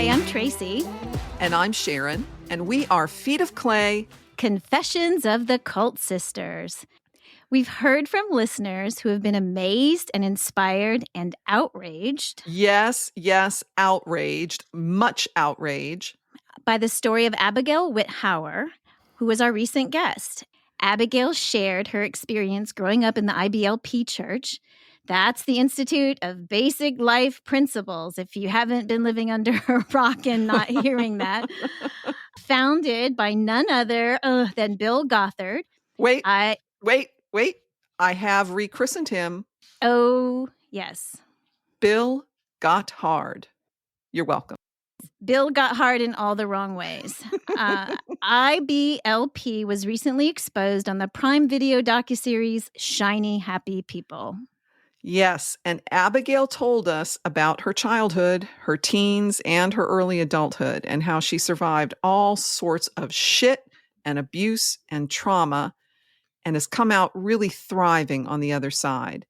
Hi, I'm Tracey. And I'm Sharon, and we are Feet of Clay, Confessions of the Cult Sisters. We've heard from listeners who have been amazed and inspired and outraged. Yes, outraged, much outrage. By the story of Abigail Witthauer, who was our recent guest. Abigail shared her experience growing up in the IBLP church. That's the Institute of Basic Life Principles, if you haven't been living under a rock and not hearing that. Founded by none other than Bill Gothard. Wait. I have rechristened him. Oh, yes. Bill Gothard. You're welcome. Bill got hard in all the wrong ways. IBLP was recently exposed on the Prime Video docuseries Shiny Happy People. Yes, and Abigail told us about her childhood, her teens, and her early adulthood, and how she survived all sorts of shit and abuse and trauma, and has come out really thriving on the other side.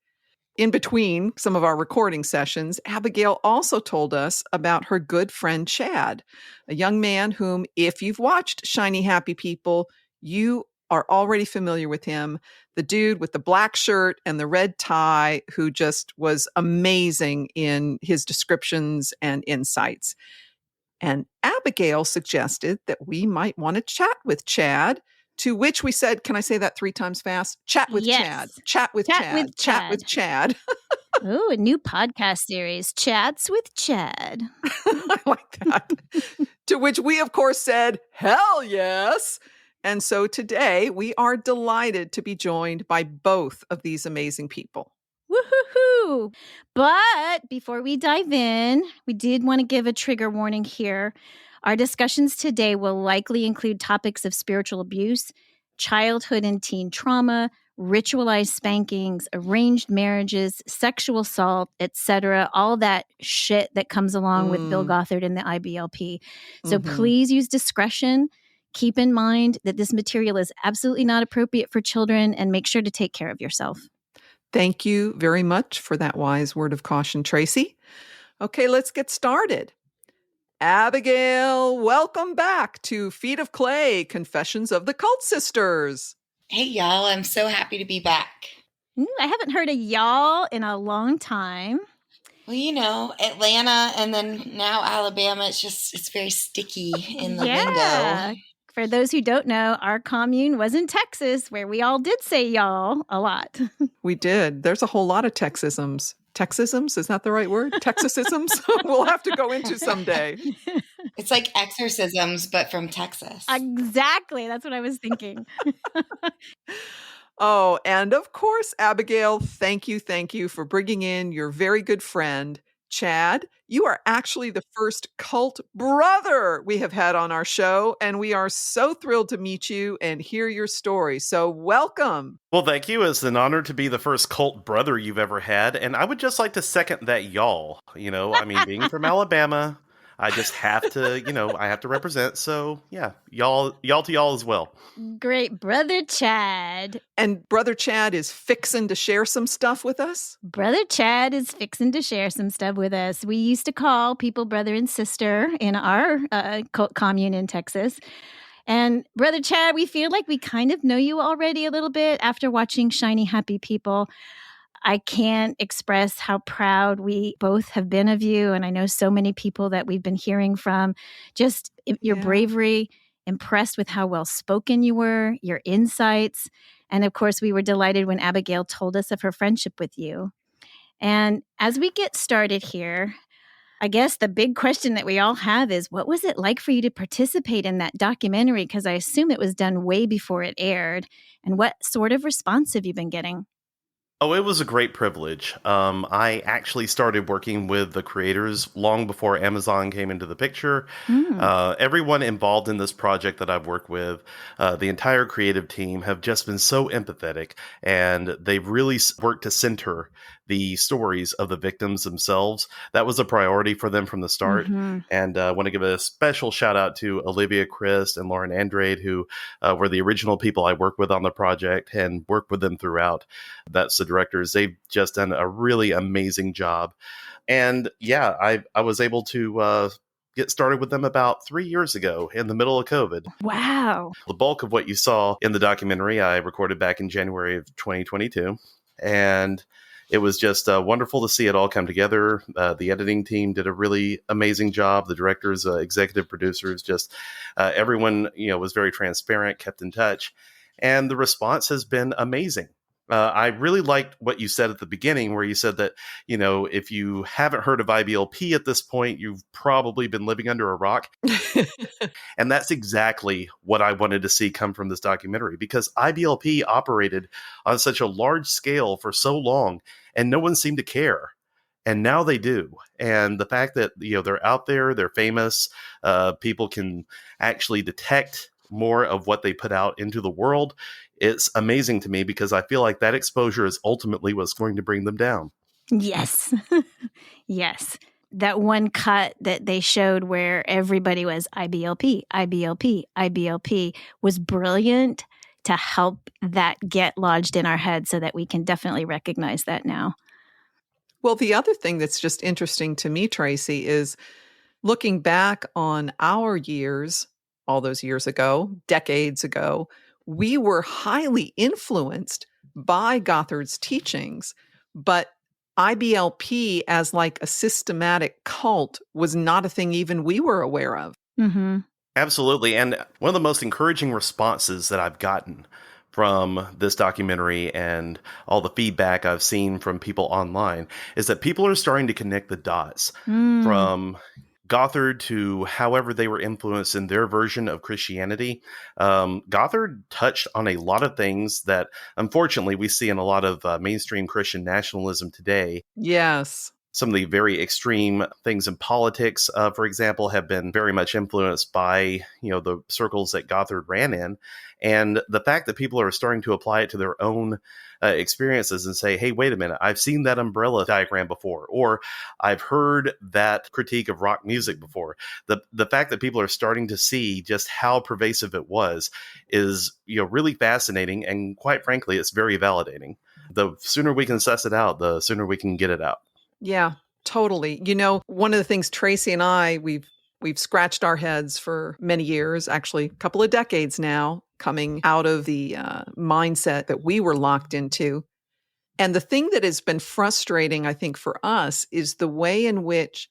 In between some of our recording sessions, Abigail also told us about her good friend Chad, a young man whom, if you've watched Shiny Happy People, you are already familiar with him, the dude with the black shirt and the red tie who just was amazing in his descriptions and insights. And Abigail suggested that we might want to chat with Chad, to which we said, can I say that 3 times fast? Chat with Chad. Chat with Chad. Ooh, a new podcast series, Chats with Chad. I like that. To which we, of course, said, hell yes. And so today we are delighted to be joined by both of these amazing people. Woohoo! But before we dive in, we did want to give a trigger warning here. Our discussions today will likely include topics of spiritual abuse, childhood and teen trauma, ritualized spankings, arranged marriages, sexual assault, etc. All that shit that comes along with Bill Gothard and the IBLP. So please use discretion. Keep in mind that this material is absolutely not appropriate for children, and make sure to take care of yourself. Thank you very much for that wise word of caution, Tracey. Okay, let's get started. Abigail, welcome back to Feet of Clay, Confessions of the Cult Sisters. Hey, y'all. I'm so happy to be back. I haven't heard a y'all in a long time. Well, you know, Atlanta and then now Alabama, it's very sticky in the lingo. For those who don't know, our commune was in Texas, where we all did say y'all a lot. We did. There's a whole lot of Texisms. Texisms? Is that the right word? Texasisms? We'll have to go into someday. It's like exorcisms, but from Texas. Exactly. That's what I was thinking. Oh, and of course, Abigail, thank you for bringing in your very good friend, Chad. You are actually the first cult brother we have had on our show, and we are so thrilled to meet you and hear your story. So welcome. Well, thank you. It's an honor to be the first cult brother you've ever had, and I would just like to second that y'all. You know, I mean, being from Alabama, I just have to, I have to represent. So yeah, y'all to y'all as well. Great. Brother Chad. And Brother Chad is fixing to share some stuff with us? Brother Chad is fixing to share some stuff with us. We used to call people brother and sister in our commune in Texas. And Brother Chad, we feel like we kind of know you already a little bit after watching Shiny Happy People. I can't express how proud we both have been of you. And I know so many people that we've been hearing from, just your bravery, impressed with how well spoken you were, your insights. And of course, we were delighted when Abigail told us of her friendship with you. And as we get started here, I guess the big question that we all have is, what was it like for you to participate in that documentary? Because I assume it was done way before it aired. And what sort of response have you been getting? Oh, it was a great privilege. I actually started working with the creators long before Amazon came into the picture. Everyone involved in this project that I've worked with, the entire creative team, have just been so empathetic, and they've really worked to center the stories of the victims themselves. That was a priority for them from the start. And I want to give a special shout out to Olivia Christ and Lauren Andrade, who were the original people I worked with on the project and worked with them throughout. That's the directors. They've just done a really amazing job. And yeah, I was able to get started with them about 3 years ago in the middle of COVID. Wow. The bulk of what you saw in the documentary I recorded back in January of 2022. And it was just wonderful to see it all come together. The editing team did a really amazing job. The directors, executive producers, just everyone, was very transparent, kept in touch. And the response has been amazing. I really liked what you said at the beginning, where you said that, if you haven't heard of IBLP at this point, you've probably been living under a rock. And that's exactly what I wanted to see come from this documentary, because IBLP operated on such a large scale for so long and no one seemed to care. And now they do. And the fact that, they're out there, they're famous, people can actually detect more of what they put out into the world. It's amazing to me, because I feel like that exposure is ultimately what's going to bring them down. Yes. Yes. That one cut that they showed where everybody was IBLP, IBLP, IBLP was brilliant to help that get lodged in our head so that we can definitely recognize that now. Well, the other thing that's just interesting to me, Tracey, is looking back on our years, all those years ago, decades ago, we were highly influenced by Gothard's teachings, but IBLP as like a systematic cult was not a thing even we were aware of. Mm-hmm. Absolutely. And one of the most encouraging responses that I've gotten from this documentary and all the feedback I've seen from people online is that people are starting to connect the dots from Gothard to however they were influenced in their version of Christianity. Gothard touched on a lot of things that, unfortunately, we see in a lot of mainstream Christian nationalism today. Yes. Some of the very extreme things in politics, for example, have been very much influenced by, the circles that Gothard ran in. And the fact that people are starting to apply it to their own experiences and say, hey, wait a minute, I've seen that umbrella diagram before, or I've heard that critique of rock music before. The fact that people are starting to see just how pervasive it was is, really fascinating. And quite frankly, it's very validating. The sooner we can suss it out, the sooner we can get it out. Yeah, totally. One of the things Tracey and I, we've scratched our heads for many years, actually a couple of decades now, coming out of the mindset that we were locked into. And the thing that has been frustrating, I think, for us is the way in which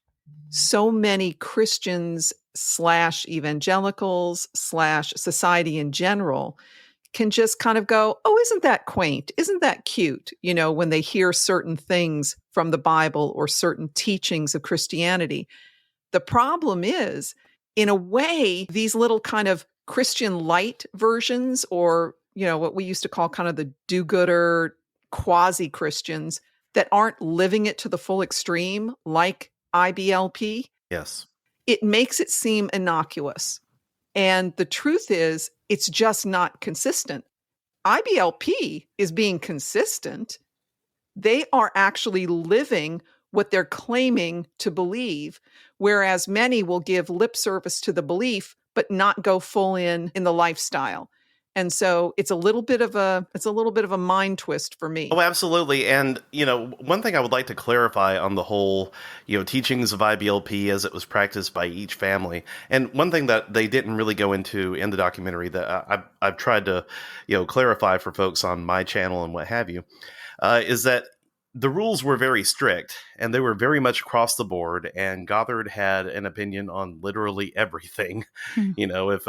so many Christians / evangelicals / society in general can just kind of go, oh, isn't that quaint? Isn't that cute? When they hear certain things from the Bible or certain teachings of Christianity. The problem is, in a way, these little kind of Christian light versions, or, what we used to call kind of the do-gooder quasi-Christians that aren't living it to the full extreme, like IBLP. Yes. It makes it seem innocuous. And the truth is, it's just not consistent. IBLP is being consistent. They are actually living what they're claiming to believe, whereas many will give lip service to the belief, but not go full in the lifestyle. And so it's a little bit of a mind twist for me. Oh, absolutely. And, one thing I would like to clarify on the whole, teachings of IBLP as it was practiced by each family. And one thing that they didn't really go into in the documentary that I've tried to, clarify for folks on my channel and what have you, is that the rules were very strict and they were very much across the board. And Gothard had an opinion on literally everything. If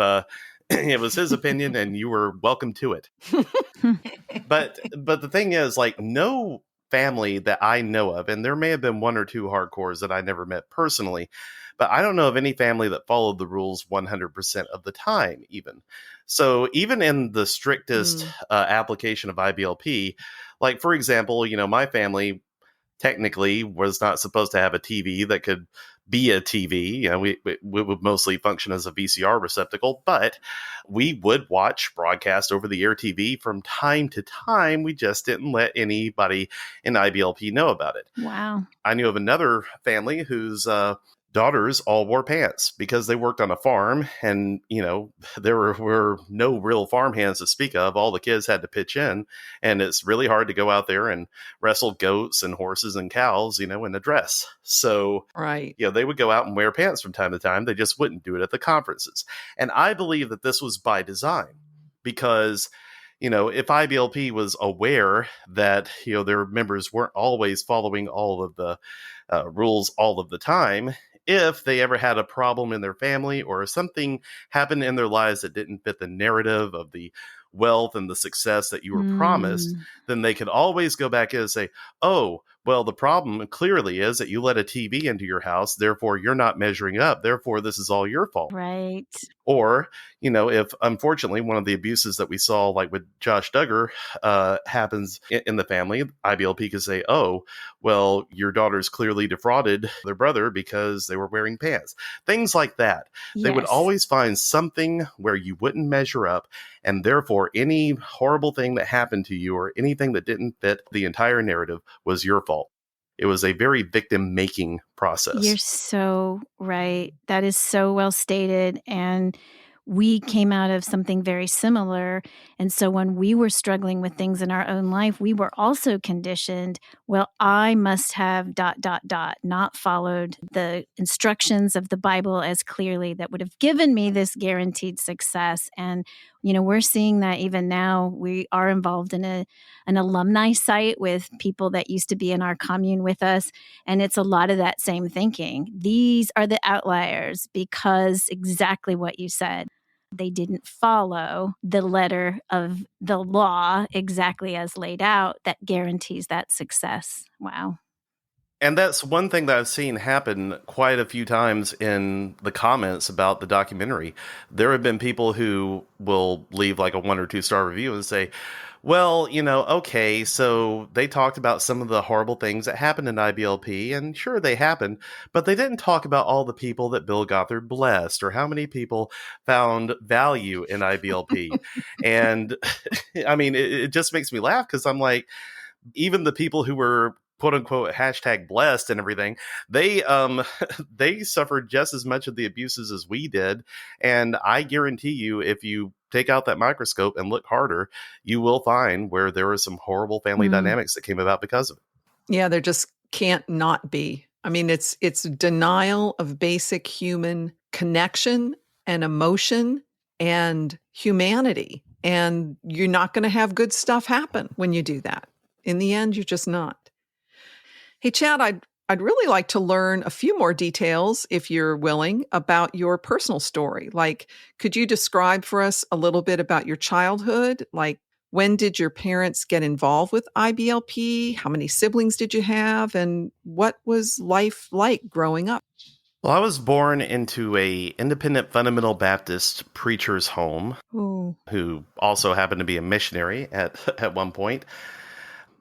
it was his opinion and you were welcome to it. But the thing is, like, no family that I know of, and there may have been one or two hardcores that I never met personally, but I don't know of any family that followed the rules 100% of the time, even. So even in the strictest application of IBLP, like, for example, my family technically was not supposed to have a TV that could be a TV. We would mostly function as a VCR receptacle, but we would watch broadcast over the air TV from time to time. We just didn't let anybody in IBLP know about it. Wow. I knew of another family whose daughters all wore pants because they worked on a farm, and there were no real farmhands to speak of. All the kids had to pitch in, and it's really hard to go out there and wrestle goats and horses and cows in a dress. So right, they would go out and wear pants from time to time. They just wouldn't do it at the conferences. And I believe that this was by design, because if IBLP was aware that their members weren't always following all of the rules all of the time, if they ever had a problem in their family or something happened in their lives that didn't fit the narrative of the wealth and the success that you were promised, then they could always go back in and say, oh, well, the problem clearly is that you let a TV into your house, therefore you're not measuring up, therefore this is all your fault. Right. Or, if unfortunately one of the abuses that we saw, like with Josh Duggar, happens in the family, IBLP could say, oh, well, your daughters clearly defrauded their brother because they were wearing pants. Things like that. Yes. They would always find something where you wouldn't measure up, and therefore any horrible thing that happened to you or anything that didn't fit the entire narrative was your fault. It was a very victim-making process. You're so right. That is so well stated. And we came out of something very similar. And so when we were struggling with things in our own life, we were also conditioned, well, I must have ... not followed the instructions of the Bible as clearly that would have given me this guaranteed success. And, we're seeing that even now. We are involved in an alumni site with people that used to be in our commune with us. And it's a lot of that same thinking. These are the outliers because exactly what you said. They didn't follow the letter of the law exactly as laid out that guarantees that success. Wow. And that's one thing that I've seen happen quite a few times in the comments about the documentary. There have been people who will leave like a 1 or 2 star review and say, well, okay, so they talked about some of the horrible things that happened in IBLP, and sure, they happened, but they didn't talk about all the people that Bill Gothard blessed or how many people found value in IBLP. And I mean, it just makes me laugh because I'm like, even the people who were quote unquote hashtag blessed and everything, they they suffered just as much of the abuses as we did. And I guarantee you, if you take out that microscope and look harder, you will find where there were some horrible family dynamics that came about because of it. Yeah, there just can't not be. I mean, it's denial of basic human connection and emotion and humanity. And you're not going to have good stuff happen when you do that. In the end, you're just not. Hey, Chad, I'd really like to learn a few more details, if you're willing, about your personal story. Like, could you describe for us a little bit about your childhood? Like, when did your parents get involved with IBLP? How many siblings did you have? And what was life like growing up? Well, I was born into a independent fundamental Baptist preacher's home, who also happened to be a missionary at one point.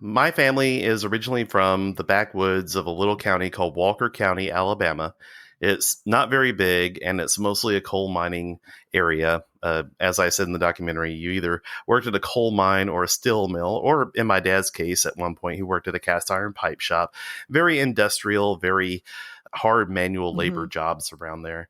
My family is originally from the backwoods of a little county called Walker County, Alabama. It's not very big, and it's mostly a coal mining area. As I said in the documentary, you either worked at a coal mine or a steel mill, or in my dad's case, at one point, he worked at a cast iron pipe shop. Very industrial, very hard manual labor jobs around there.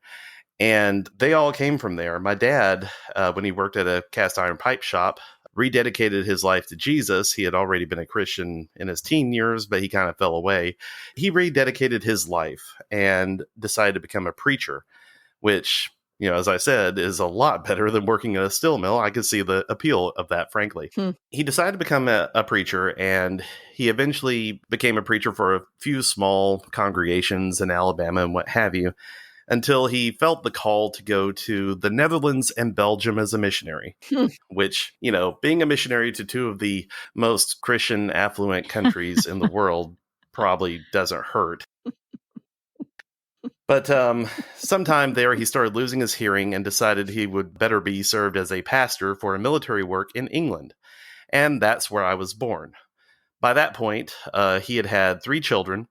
And they all came from there. My dad, when he worked at a cast iron pipe shop, rededicated his life to Jesus. He had already been a Christian in his teen years, but he kind of fell away. He rededicated his life and decided to become a preacher, which, as I said, is a lot better than working at a steel mill. I could see the appeal of that, frankly. He decided to become a preacher, and he eventually became a preacher for a few small congregations in Alabama and what have you, until he felt the call to go to the Netherlands and Belgium as a missionary, which, being a missionary to 2 of the most Christian affluent countries in the world probably doesn't hurt. But sometime there, he started losing his hearing and decided he would better be served as a pastor for a military work in England. And that's where I was born. By that point, he had 3 children.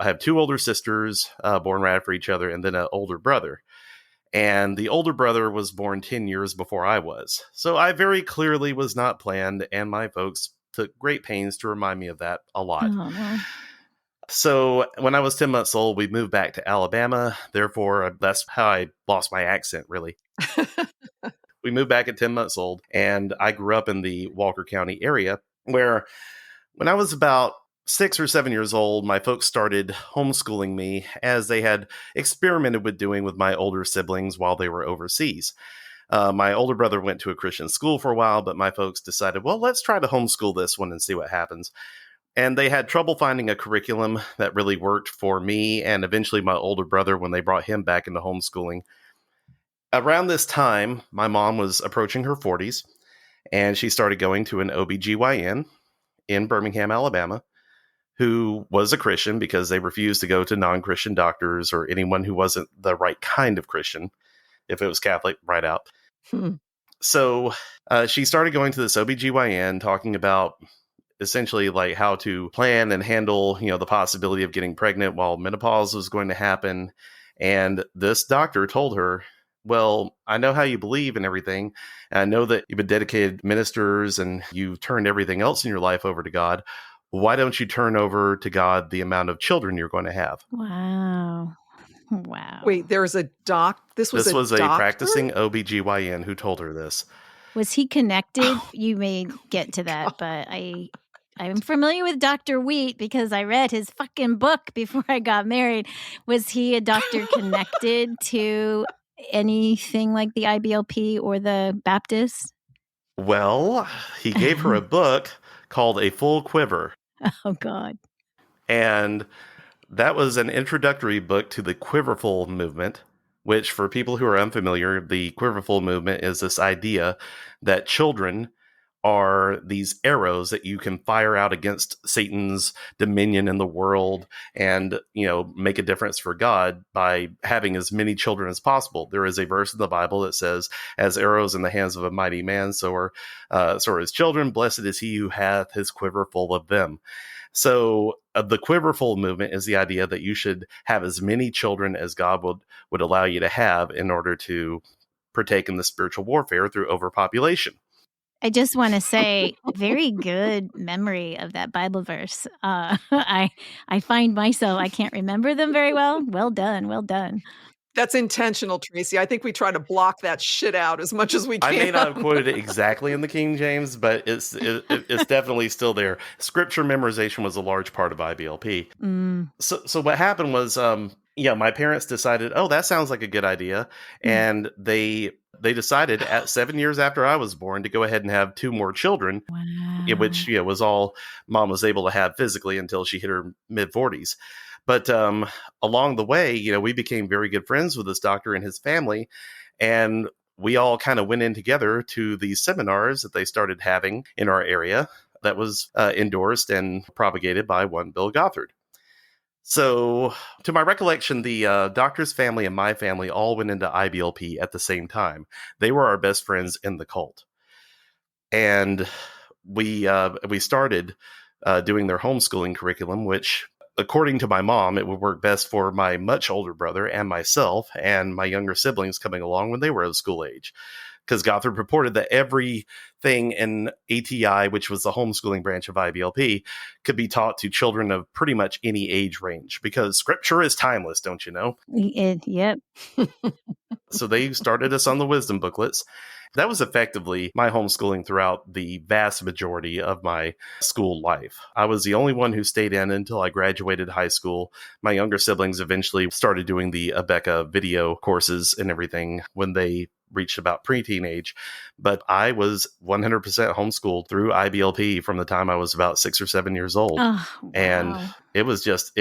I have 2 older sisters born right after each other, and then an older brother. And the older brother was born 10 years before I was. So I very clearly was not planned, and my folks took great pains to remind me of that a lot. So when I was 10 months old, we moved back to Alabama. Therefore, that's how I lost my accent, really. We moved back at 10 months old, and I grew up in the Walker County area where when I was about 6 or 7 years old, my folks started homeschooling me as they had experimented with doing with my older siblings while they were overseas. My older brother went to a Christian school for a while, but my folks decided, well, let's try to homeschool this one and see what happens. And they had trouble finding a curriculum that really worked for me and eventually my older brother when they brought him back into homeschooling. Around this time, my mom was approaching her 40s and she started going to an OBGYN in Birmingham, Alabama, who was a Christian because they refused to go to non-Christian doctors or anyone who wasn't the right kind of Christian. If it was Catholic, right out. So she started going to this OBGYN talking about essentially like how to plan and handle, the possibility of getting pregnant while menopause was going to happen. And this doctor told her, well, I know how you believe and everything. And I know that you've been dedicated ministers and you've turned everything else in your life over to God. Why don't you turn over to God the amount of children you're going to have? Wow. Wow. Wait, there's a This was a doctor? practicing OBGYN who told her this. Was he connected? You may get to that, but I'm familiar with Dr. Wheat because I read his fucking book before I got married. Was he a doctor connected to anything like the IBLP or the Baptist? Well, he gave her a book called A Full Quiver. Oh, God. And that was an introductory book to the Quiverful movement, which for people who are unfamiliar, the Quiverful movement is this idea that children are these arrows that you can fire out against Satan's dominion in the world and, make a difference for God by having as many children as possible. There is a verse in the Bible that says, as arrows in the hands of a mighty man, so are his children. Blessed is he who hath his quiver full of them. So the quiverful movement is the idea that you should have as many children as God would allow you to have in order to partake in the spiritual warfare through overpopulation. I just want to say, very good memory of that Bible verse. I find myself, I can't remember them very well. Well done. Well done. That's intentional, Tracy. I think we try to block that shit out as much as we can. I may not have quoted it exactly in the King James, but it's definitely still there. Scripture memorization was a large part of IBLP. So what happened was, my parents decided, oh, that sounds like a good idea. And they decided at 7 years after I was born to go ahead and have 2 more children, which was all Mom was able to have physically until she hit her mid-40s. But along the way, we became very good friends with this doctor and his family. And we all kind of went in together to these seminars that they started having in our area that was endorsed and propagated by one Bill Gothard. So, to my recollection, the doctor's family and my family all went into IBLP at the same time. They were our best friends in the cult. And we started doing their homeschooling curriculum, which, according to my mom, it would work best for my much older brother and myself and my younger siblings coming along when they were of school age. Because Gothard purported that everything in ATI, which was the homeschooling branch of IBLP, could be taught to children of pretty much any age range, because scripture is timeless, don't you know? Yep. So they started us on the wisdom booklets. That was effectively my homeschooling throughout the vast majority of my school life. I was the only one who stayed in until I graduated high school. My younger siblings eventually started doing the Abeka video courses and everything when they reached about preteen age, but I was 100% homeschooled through IBLP from the time I was about 6 or 7 years old. Oh, wow. And it was just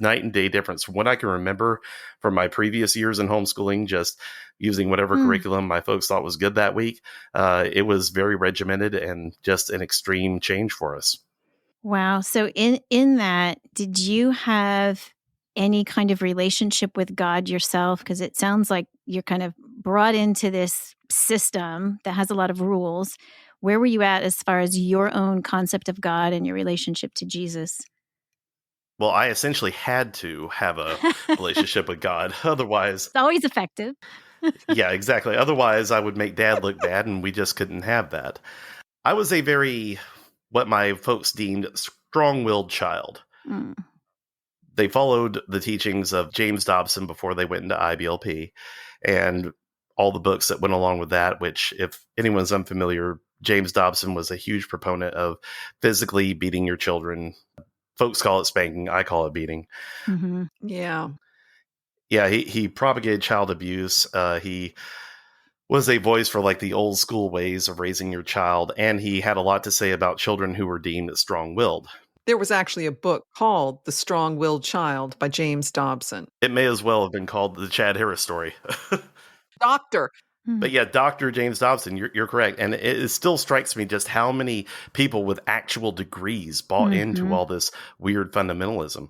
night and day difference from what I can remember from my previous years in homeschooling, just using whatever curriculum my folks thought was good that week. It was very regimented and just an extreme change for us. Wow. So in that, did you have any kind of relationship with God yourself? Because it sounds like you're kind of brought into this system that has a lot of rules. Where were you at as far as your own concept of God and your relationship to Jesus? Well, I essentially had to have a relationship with God. Otherwise, it's always effective. Yeah, exactly. Otherwise, I would make Dad look bad, and we just couldn't have that. I was a very, what my folks deemed, strong-willed child. they followed the teachings of James Dobson before they went into IBLP and all the books that went along with that, which if anyone's unfamiliar, James Dobson was a huge proponent of physically beating your children. Folks call it spanking. I call it beating. Mm-hmm. Yeah. Yeah, he propagated child abuse. He was a voice for like the old school ways of raising your child. And he had a lot to say about children who were deemed strong-willed. There was actually a book called The Strong-Willed Child by James Dobson. It may as well have been called the Chad Harris story. Doctor. But yeah, Dr. James Dobson, you're correct. And it still strikes me just how many people with actual degrees bought into all this weird fundamentalism.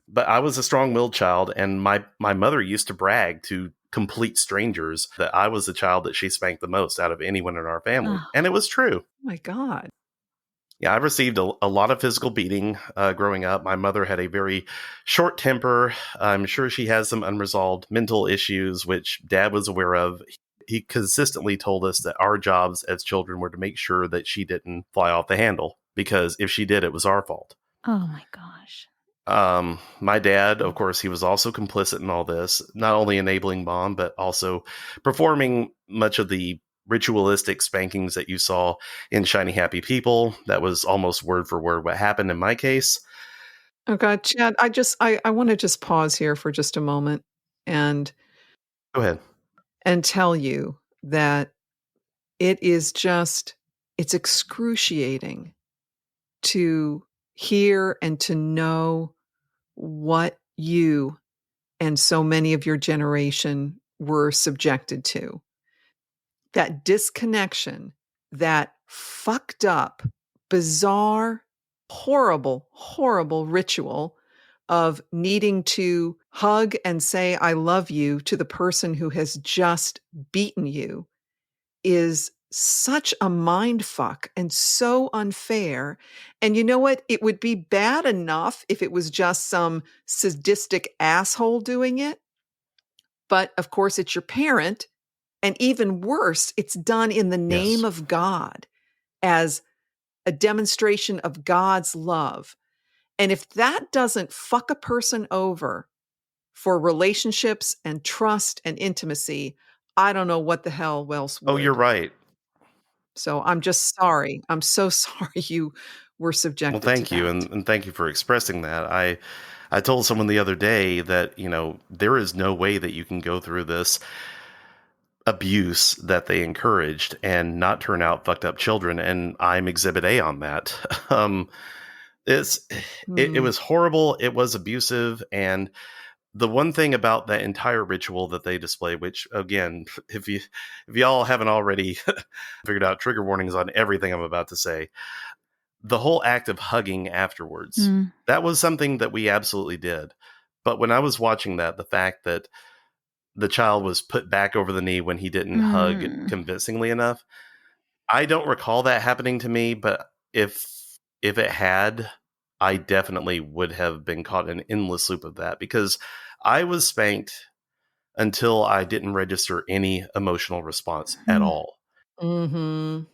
But I was a strong-willed child, and my mother used to brag to complete strangers that I was the child that she spanked the most out of anyone in our family. Oh. And it was true. Oh my God. Yeah, I received a lot of physical beating growing up. My mother had a very short temper. I'm sure she has some unresolved mental issues, which Dad was aware of. He consistently told us that our jobs as children were to make sure that she didn't fly off the handle, because if she did, it was our fault. Oh my gosh. My dad, of course, he was also complicit in all this, not only enabling Mom, but also performing much of the ritualistic spankings that you saw in Shiny Happy People. That was almost word for word what happened in my case. Oh God, Chad, I want to just pause here for just a moment and Go ahead. And tell you that it's excruciating to hear and to know what you and so many of your generation were subjected to. That disconnection, that fucked up, bizarre, horrible, horrible ritual of needing to hug and say, I love you to the person who has just beaten you is such a mind fuck and so unfair. And you know what? It would be bad enough if it was just some sadistic asshole doing it. But of course, it's your parent. And even worse, it's done in the name of God as a demonstration of God's love. And if that doesn't fuck a person over for relationships and trust and intimacy, I don't know what the hell else would. Oh, you're right. So I'm just sorry. I'm so sorry you were subjected to that. Well, thank you. And thank you for expressing that. I told someone the other day that, there is no way that you can go through this abuse that they encouraged and not turn out fucked up children. And I'm exhibit A on that. It was horrible. It was abusive. And the one thing about that entire ritual that they display, which again, if y'all haven't already figured out trigger warnings on everything I'm about to say, the whole act of hugging afterwards, that was something that we absolutely did. But when I was watching that, the fact that the child was put back over the knee when he didn't hug convincingly enough, I don't recall that happening to me, but if it had, I definitely would have been caught in an endless loop of that, because I was spanked until I didn't register any emotional response at all. Mm-hmm.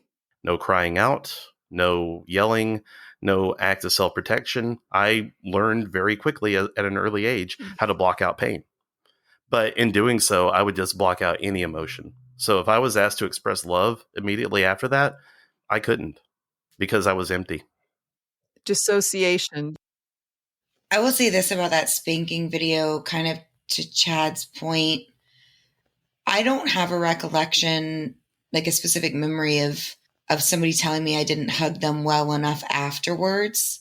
No crying out, no yelling, no act of self-protection. I learned very quickly at an early age how to block out pain. But in doing so, I would just block out any emotion. So if I was asked to express love immediately after that, I couldn't, because I was empty. Dissociation. I will say this about that spanking video, kind of to Chad's point. I don't have a recollection, like a specific memory of somebody telling me I didn't hug them well enough afterwards.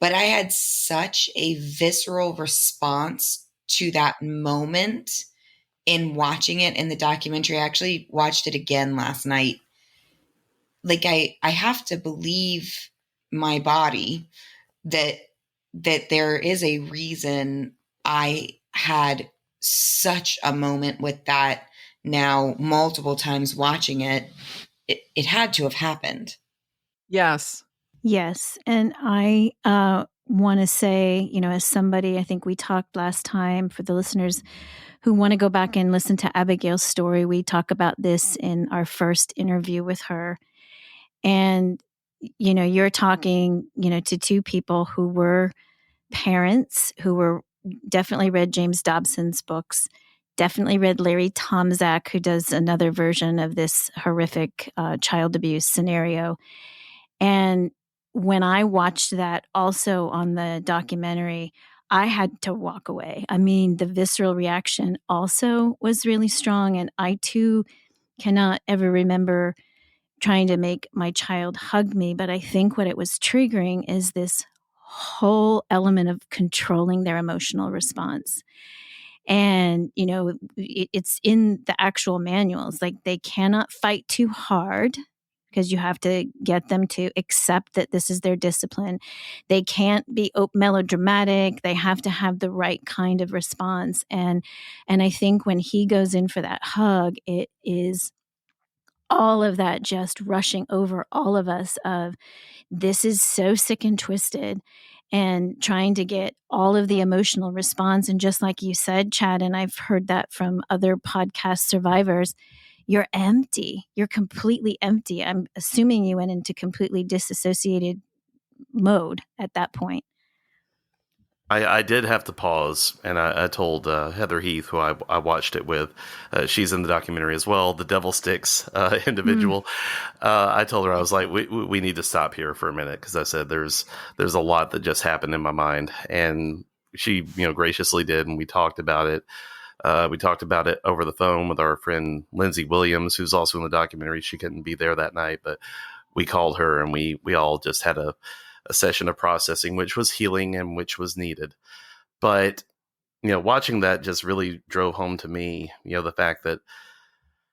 But I had such a visceral response to that moment in watching it in the documentary. I actually watched it again last night. Like I have to believe my body that there is a reason I had such a moment with that. Now multiple times watching it had to have happened. Yes. Yes. And I want to say, as somebody, I think we talked last time, for the listeners who want to go back and listen to Abigail's story, we talk about this in our first interview with her. And, you're talking, to two people who were parents who were definitely read James Dobson's books, definitely read Larry Tomczak, who does another version of this horrific child abuse scenario. And when I watched that also on the documentary, I had to walk away. I mean, the visceral reaction also was really strong. And I too cannot ever remember trying to make my child hug me. But I think what it was triggering is this whole element of controlling their emotional response. And, it's in the actual manuals. Like, they cannot fight too hard because you have to get them to accept that this is their discipline. They can't be melodramatic. They have to have the right kind of response. And I think when he goes in for that hug, it is all of that just rushing over all of us of, this is so sick and twisted, and trying to get all of the emotional response. And just like you said, Chad, and I've heard that from other podcast survivors, you're empty. You're completely empty. I'm assuming you went into completely disassociated mode at that point. I did have to pause, and I told Heather Heath, who I watched it with, she's in the documentary as well, the Devil Sticks individual. I told her, I was like, we need to stop here for a minute, because I said there's a lot that just happened in my mind, and she graciously did, and we talked about it. We talked about it over the phone with our friend Lindsay Williams, who's also in the documentary. She couldn't be there that night, but we called her, and we all just had a session of processing, which was healing and which was needed. But, watching that just really drove home to me, the fact that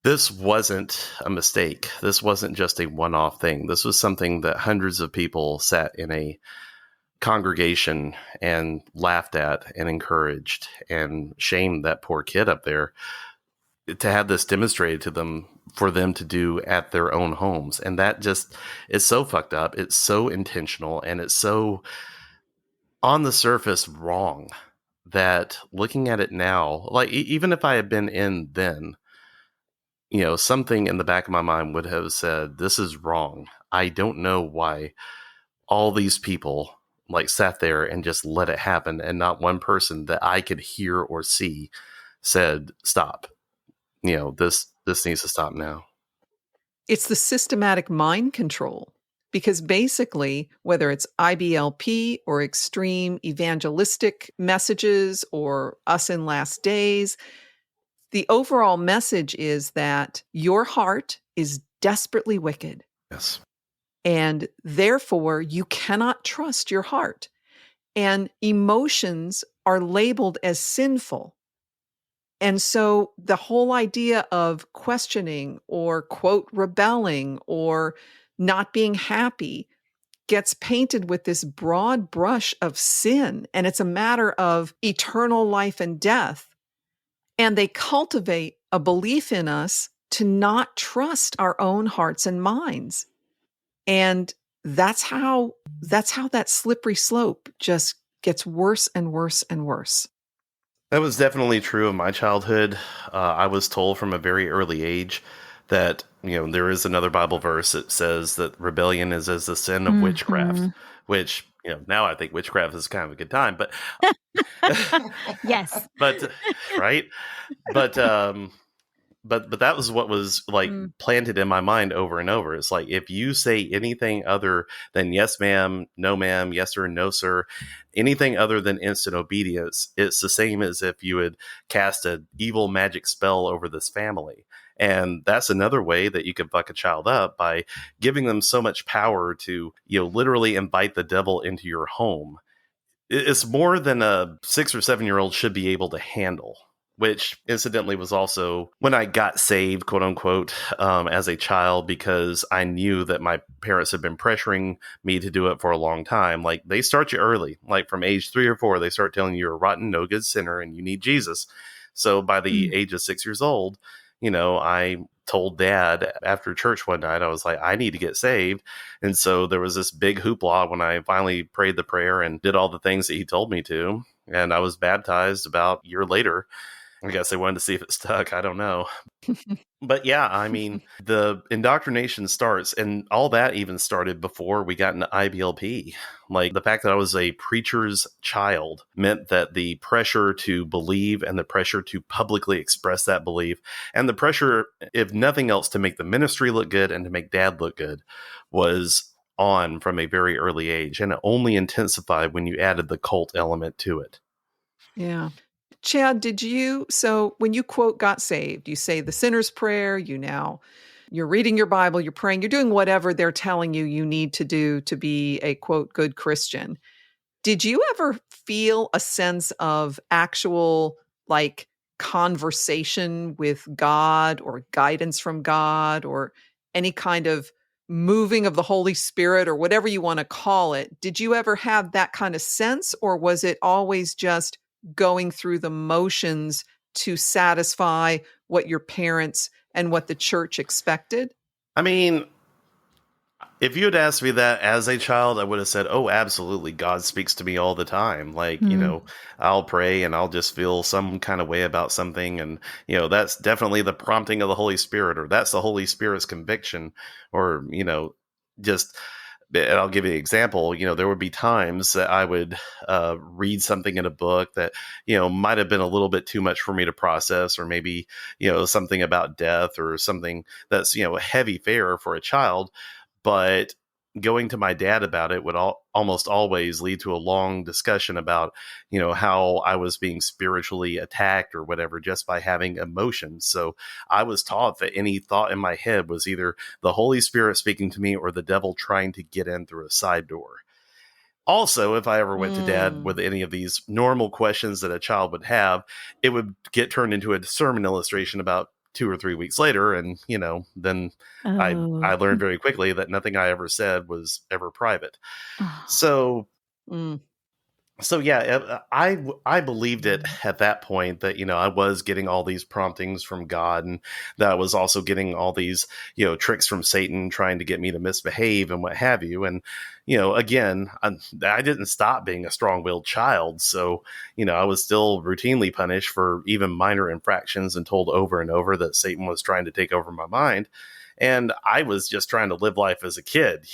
this wasn't a mistake. This wasn't just a one-off thing. This was something that hundreds of people sat in a congregation and laughed at and encouraged and shamed that poor kid up there, to have this demonstrated to them for them to do at their own homes. And that just is so fucked up. It's so intentional, and it's so on the surface wrong, that looking at it now, like even if I had been in then, something in the back of my mind would have said, this is wrong. I don't know why all these people like sat there and just let it happen, and not one person that I could hear or see said, stop. This needs to stop now. It's the systematic mind control, because basically, whether it's IBLP or extreme evangelistic messages or us in last days, the overall message is that your heart is desperately wicked. Yes. And therefore, you cannot trust your heart. And emotions are labeled as sinful. And so the whole idea of questioning or, quote, rebelling or not being happy gets painted with this broad brush of sin. And it's a matter of eternal life and death. And they cultivate a belief in us to not trust our own hearts and minds. And that's how that slippery slope just gets worse and worse and worse. That was definitely true of my childhood. I was told from a very early age that, there is another Bible verse that says that rebellion is as the sin of witchcraft, which, now I think witchcraft is kind of a good time, but yes, but right. But that was what was like planted in my mind over and over. It's like, if you say anything other than yes, ma'am, no, ma'am, yes, sir, no, sir, anything other than instant obedience, it's the same as if you had cast an evil magic spell over this family. And that's another way that you could fuck a child up, by giving them so much power to, literally invite the devil into your home. It's more than a 6 or 7-year-old should be able to handle. Which incidentally was also when I got saved, quote unquote, as a child, because I knew that my parents had been pressuring me to do it for a long time. Like, they start you early, like from age 3 or 4, they start telling you you're a rotten, no good sinner and you need Jesus. So by the age of 6 years old, I told Dad after church one night, I was like, I need to get saved. And so there was this big hoopla when I finally prayed the prayer and did all the things that he told me to. And I was baptized about a year later. I guess they wanted to see if it stuck. I don't know. But yeah, I mean, the indoctrination starts, and all that even started before we got into IBLP. Like, the fact that I was a preacher's child meant that the pressure to believe and the pressure to publicly express that belief, and the pressure, if nothing else, to make the ministry look good and to make dad look good, was on from a very early age. And it only intensified when you added the cult element to it. Yeah. Chad, so when you quote got saved, you say the sinner's prayer, you're reading your Bible, you're praying, you're doing whatever they're telling you need to do to be a quote good Christian. Did you ever feel a sense of actual like conversation with God or guidance from God or any kind of moving of the Holy Spirit or whatever you want to call it? Did you ever have that kind of sense, or was it always just going through the motions to satisfy what your parents and what the church expected? I mean, if you had asked me that as a child, I would have said, oh, absolutely. God speaks to me all the time. Like, I'll pray and I'll just feel some kind of way about something. And, that's definitely the prompting of the Holy Spirit, or that's the Holy Spirit's conviction, or, just, and I'll give you an example. There would be times that I would read something in a book that, might have been a little bit too much for me to process, or maybe, something about death or something that's, heavy fare for a child. But going to my dad about it would almost always lead to a long discussion about, how I was being spiritually attacked or whatever, just by having emotions. So I was taught that any thought in my head was either the Holy Spirit speaking to me or the devil trying to get in through a side door. Also, if I ever went to dad with any of these normal questions that a child would have, it would get turned into a sermon illustration about 2 or 3 weeks later. And, then I learned very quickly that nothing I ever said was ever private. So yeah, I believed it at that point that, I was getting all these promptings from God, and that I was also getting all these, tricks from Satan trying to get me to misbehave and what have you. And, again, I didn't stop being a strong-willed child. So, I was still routinely punished for even minor infractions and told over and over that Satan was trying to take over my mind. And I was just trying to live life as a kid,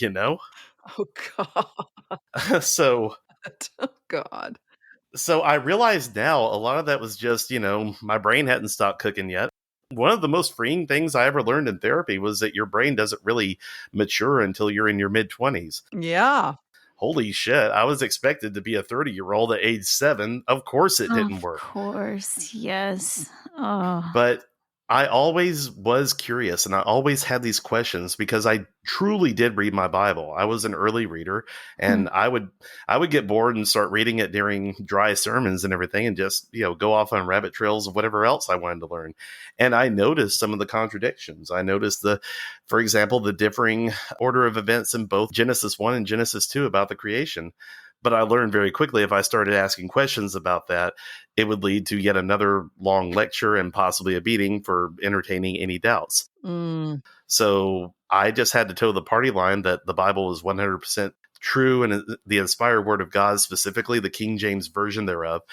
Oh, God. So... Oh, God. So I realize now a lot of that was just, my brain hadn't stopped cooking yet. One of the most freeing things I ever learned in therapy was that your brain doesn't really mature until you're in your mid-20s. Yeah. Holy shit. I was expected to be a 30-year-old at age 7. Of course it didn't work. Of course. Yes. Oh. But I always was curious, and I always had these questions because I truly did read my Bible. I was an early reader, and I would get bored and start reading it during dry sermons and everything, and just, go off on rabbit trails of whatever else I wanted to learn. And I noticed some of the contradictions. I noticed for example, the differing order of events in both Genesis 1 and Genesis 2 about the creation. But I learned very quickly if I started asking questions about that, it would lead to yet another long lecture and possibly a beating for entertaining any doubts. So I just had to toe the party line that the Bible is 100% true and the inspired word of God, specifically the King James Version thereof.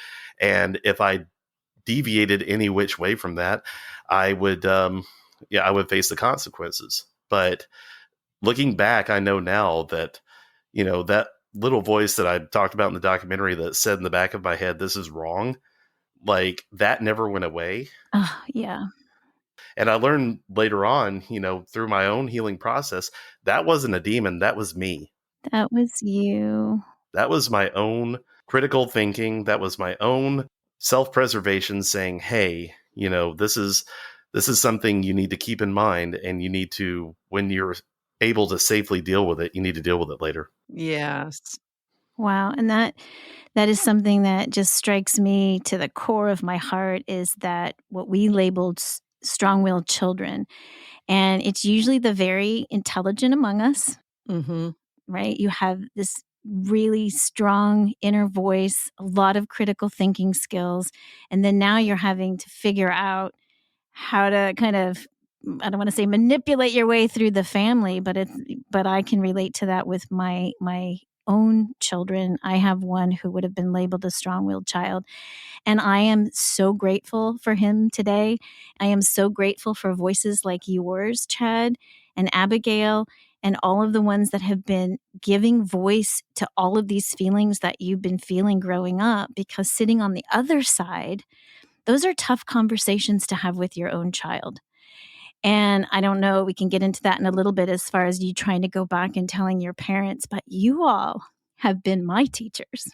And if I deviated any which way from that, I would face the consequences. But looking back, I know now that, that little voice that I talked about in the documentary that said in the back of my head, this is wrong, like that never went away. Yeah. And I learned later on, through my own healing process, that wasn't a demon. That was me. That was you. That was my own critical thinking. That was my own self-preservation saying, hey, this is something you need to keep in mind. And you need to, when you're able to safely deal with it, you need to deal with it later. Yes. Wow. And that is something that just strikes me to the core of my heart, is that what we labeled strong-willed children. And it's usually the very intelligent among us, right? You have this really strong inner voice, a lot of critical thinking skills. And then now you're having to figure out how to kind of, I don't want to say manipulate your way through the family, but I can relate to that with my own children. I have one who would have been labeled a strong-willed child. And I am so grateful for him today. I am so grateful for voices like yours, Chad and Abigail, and all of the ones that have been giving voice to all of these feelings that you've been feeling growing up, because sitting on the other side, those are tough conversations to have with your own child. And I don't know, we can get into that in a little bit as far as you trying to go back and telling your parents, but you all have been my teachers,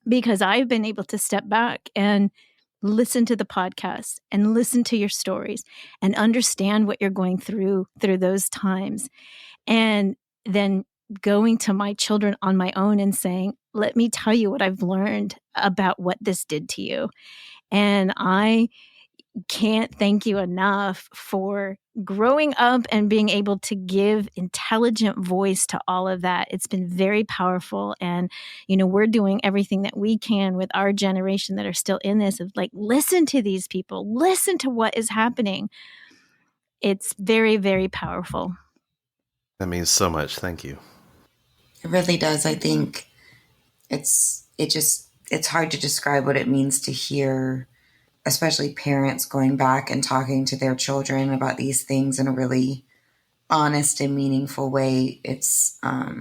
because I've been able to step back and listen to the podcast and listen to your stories and understand what you're going through those times. And then going to my children on my own and saying, let me tell you what I've learned about what this did to you. And I can't thank you enough for growing up and being able to give intelligent voice to all of that. It's been very powerful. And, we're doing everything that we can with our generation that are still in this, of like, listen to these people, listen to what is happening. It's very, very powerful. That means so much. Thank you. It really does. I think it's hard to describe what it means to hear, especially parents going back and talking to their children about these things in a really honest and meaningful way. It's, I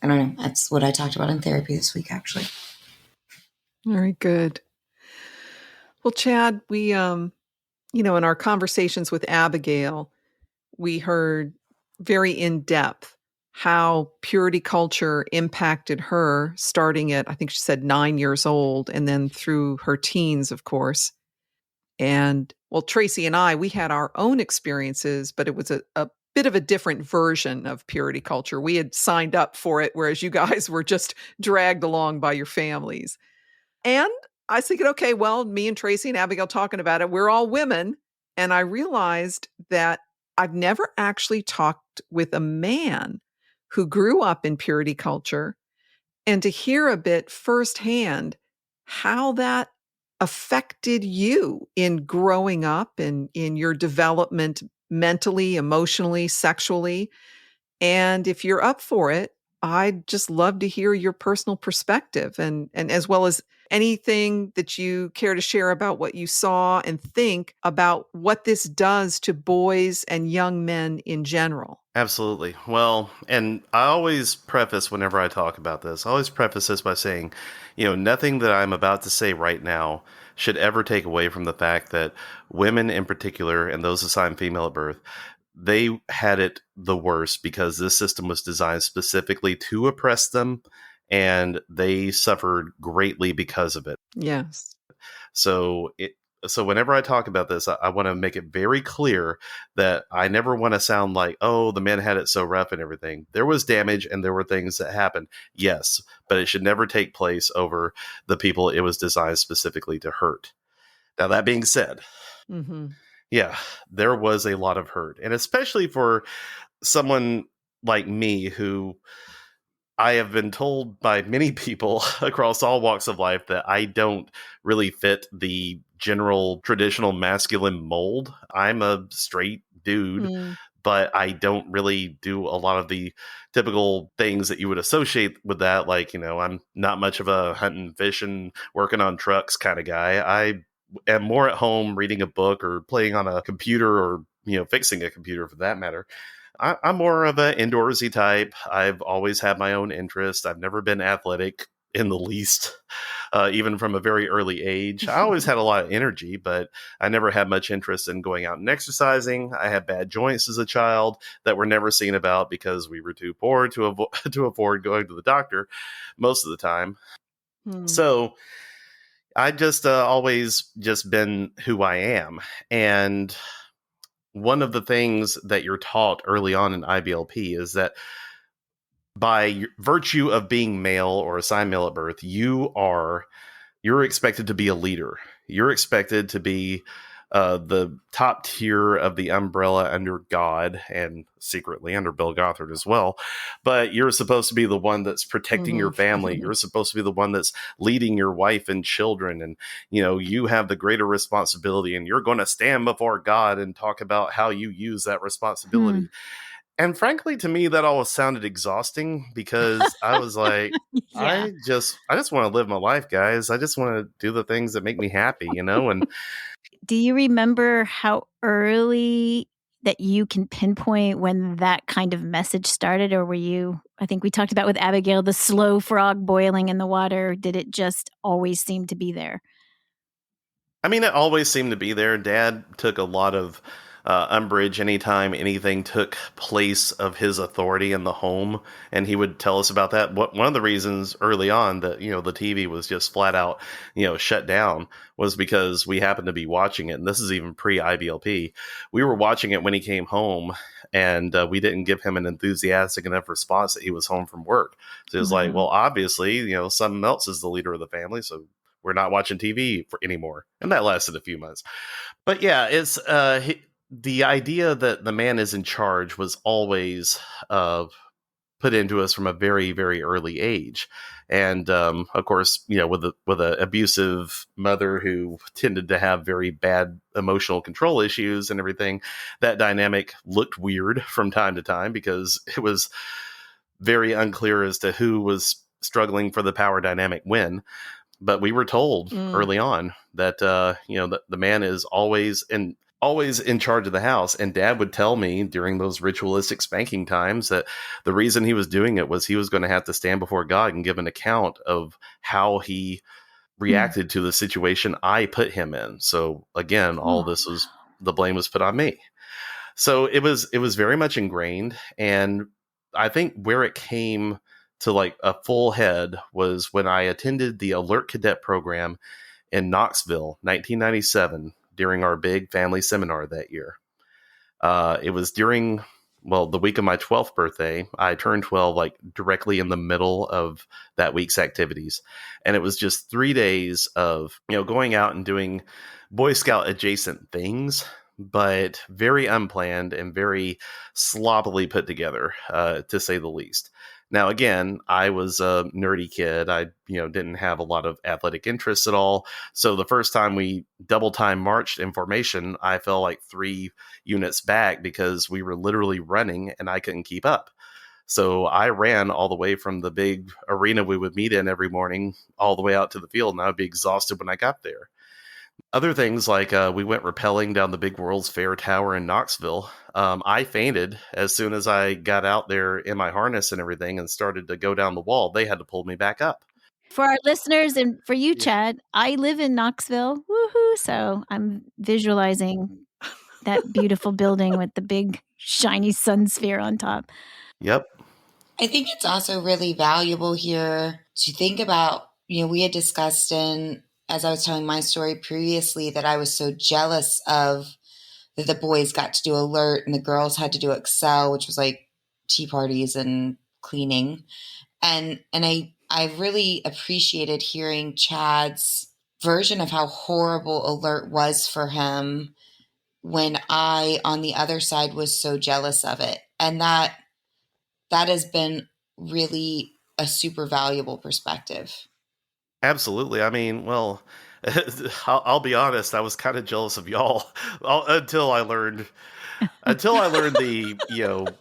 don't know. That's what I talked about in therapy this week, actually. Very good. Well, Chad, we, in our conversations with Abigail, we heard very in depth how purity culture impacted her, starting at, I think she said 9 years old, and then through her teens, of course. And well, Tracey and I, we had our own experiences, but it was a bit of a different version of purity culture. We had signed up for it, whereas you guys were just dragged along by your families. And I was thinking, okay, well, me and Tracey and Abigail talking about it, we're all women. And I realized that I've never actually talked with a man who grew up in purity culture, and to hear a bit firsthand how that affected you in growing up and in your development mentally, emotionally, sexually. And if you're up for it, I'd just love to hear your personal perspective, and as well as anything that you care to share about what you saw and think about what this does to boys and young men in general. Absolutely. Well, and I always preface whenever I talk about this, I always preface this by saying, nothing that I'm about to say right now should ever take away from the fact that women in particular, and those assigned female at birth, they had it the worst because this system was designed specifically to oppress them, and they suffered greatly because of it. Yes. So whenever I talk about this, I want to make it very clear that I never want to sound like, oh, the men had it so rough and everything. There was damage and there were things that happened. Yes, but it should never take place over the people it was designed specifically to hurt. Now, that being said, yeah, there was a lot of hurt. And especially for someone like me who I have been told by many people across all walks of life that I don't really fit the general traditional masculine mold. I'm a straight dude, but I don't really do a lot of the typical things that you would associate with that. Like, I'm not much of a hunting, fishing, working on trucks kind of guy. I am more at home reading a book or playing on a computer or, fixing a computer for that matter. I'm more of an indoorsy type. I've always had my own interests. I've never been athletic in the least, even from a very early age. I always had a lot of energy, but I never had much interest in going out and exercising. I had bad joints as a child that were never seen about because we were too poor to afford going to the doctor most of the time. So I just always just been who I am. And one of the things that you're taught early on in IBLP is that by virtue of being male or assigned male at birth, you're expected to be a leader. You're expected to be the top tier of the umbrella under God and secretly under Bill Gothard as well. But you're supposed to be the one that's protecting your family. You're supposed to be the one that's leading your wife and children. And, you have the greater responsibility, and you're going to stand before God and talk about how you use that responsibility. And frankly, to me, that always sounded exhausting because I was like, Yeah. I just want to live my life, guys. I just want to do the things that make me happy, And Do you remember how early that you can pinpoint when that kind of message started? Or were you, I think we talked about with Abigail, the slow frog boiling in the water. Did it just always seem to be there? I mean, it always seemed to be there. Dad took a lot of umbrage anytime anything took place of his authority in the home, and he would tell us about that. One of the reasons early on that the TV was just flat out shut down was because we happened to be watching it, and this is even pre IBLP. We were watching it when he came home, and we didn't give him an enthusiastic enough response that he was home from work. So it was like, well, obviously, something else is the leader of the family, so we're not watching TV anymore. And that lasted a few months. But yeah, it's the idea that the man is in charge was always put into us from a very, very early age. And of course, with an abusive mother who tended to have very bad emotional control issues and everything, that dynamic looked weird from time to time because it was very unclear as to who was struggling for the power dynamic when. But we were told early on that that the man is always in charge of the house. And Dad would tell me during those ritualistic spanking times that the reason he was doing it was he was going to have to stand before God and give an account of how he reacted to the situation I put him in. So again, all this was, the blame was put on me. So it was very much ingrained. And I think where it came to like a full head was when I attended the Alert Cadet program in Knoxville, 1997, during our big family seminar that year. It was during, the week of my 12th birthday. I turned 12 like directly in the middle of that week's activities. And it was just 3 days of, going out and doing Boy Scout adjacent things, but very unplanned and very sloppily put together, to say the least. Now, again, I was a nerdy kid. I, didn't have a lot of athletic interests at all. So the first time we double time marched in formation, I fell like 3 units back because we were literally running and I couldn't keep up. So I ran all the way from the big arena we would meet in every morning all the way out to the field, and I would be exhausted when I got there. Other things like we went rappelling down the big World's Fair Tower in Knoxville. I fainted as soon as I got out there in my harness and everything and started to go down the wall. They had to pull me back up. For our listeners and for you, Chad, I live in Knoxville. Woohoo! So I'm visualizing that beautiful building with the big shiny sun sphere on top. Yep. I think it's also really valuable here to think about, we had discussed as I was telling my story previously, that I was so jealous of that the boys got to do Alert and the girls had to do Excel, which was like tea parties and cleaning. And I really appreciated hearing Chad's version of how horrible Alert was for him when I, on the other side, was so jealous of it. And that has been really a super valuable perspective. Absolutely. I mean, I'll be honest. I was kind of jealous of y'all until I learned the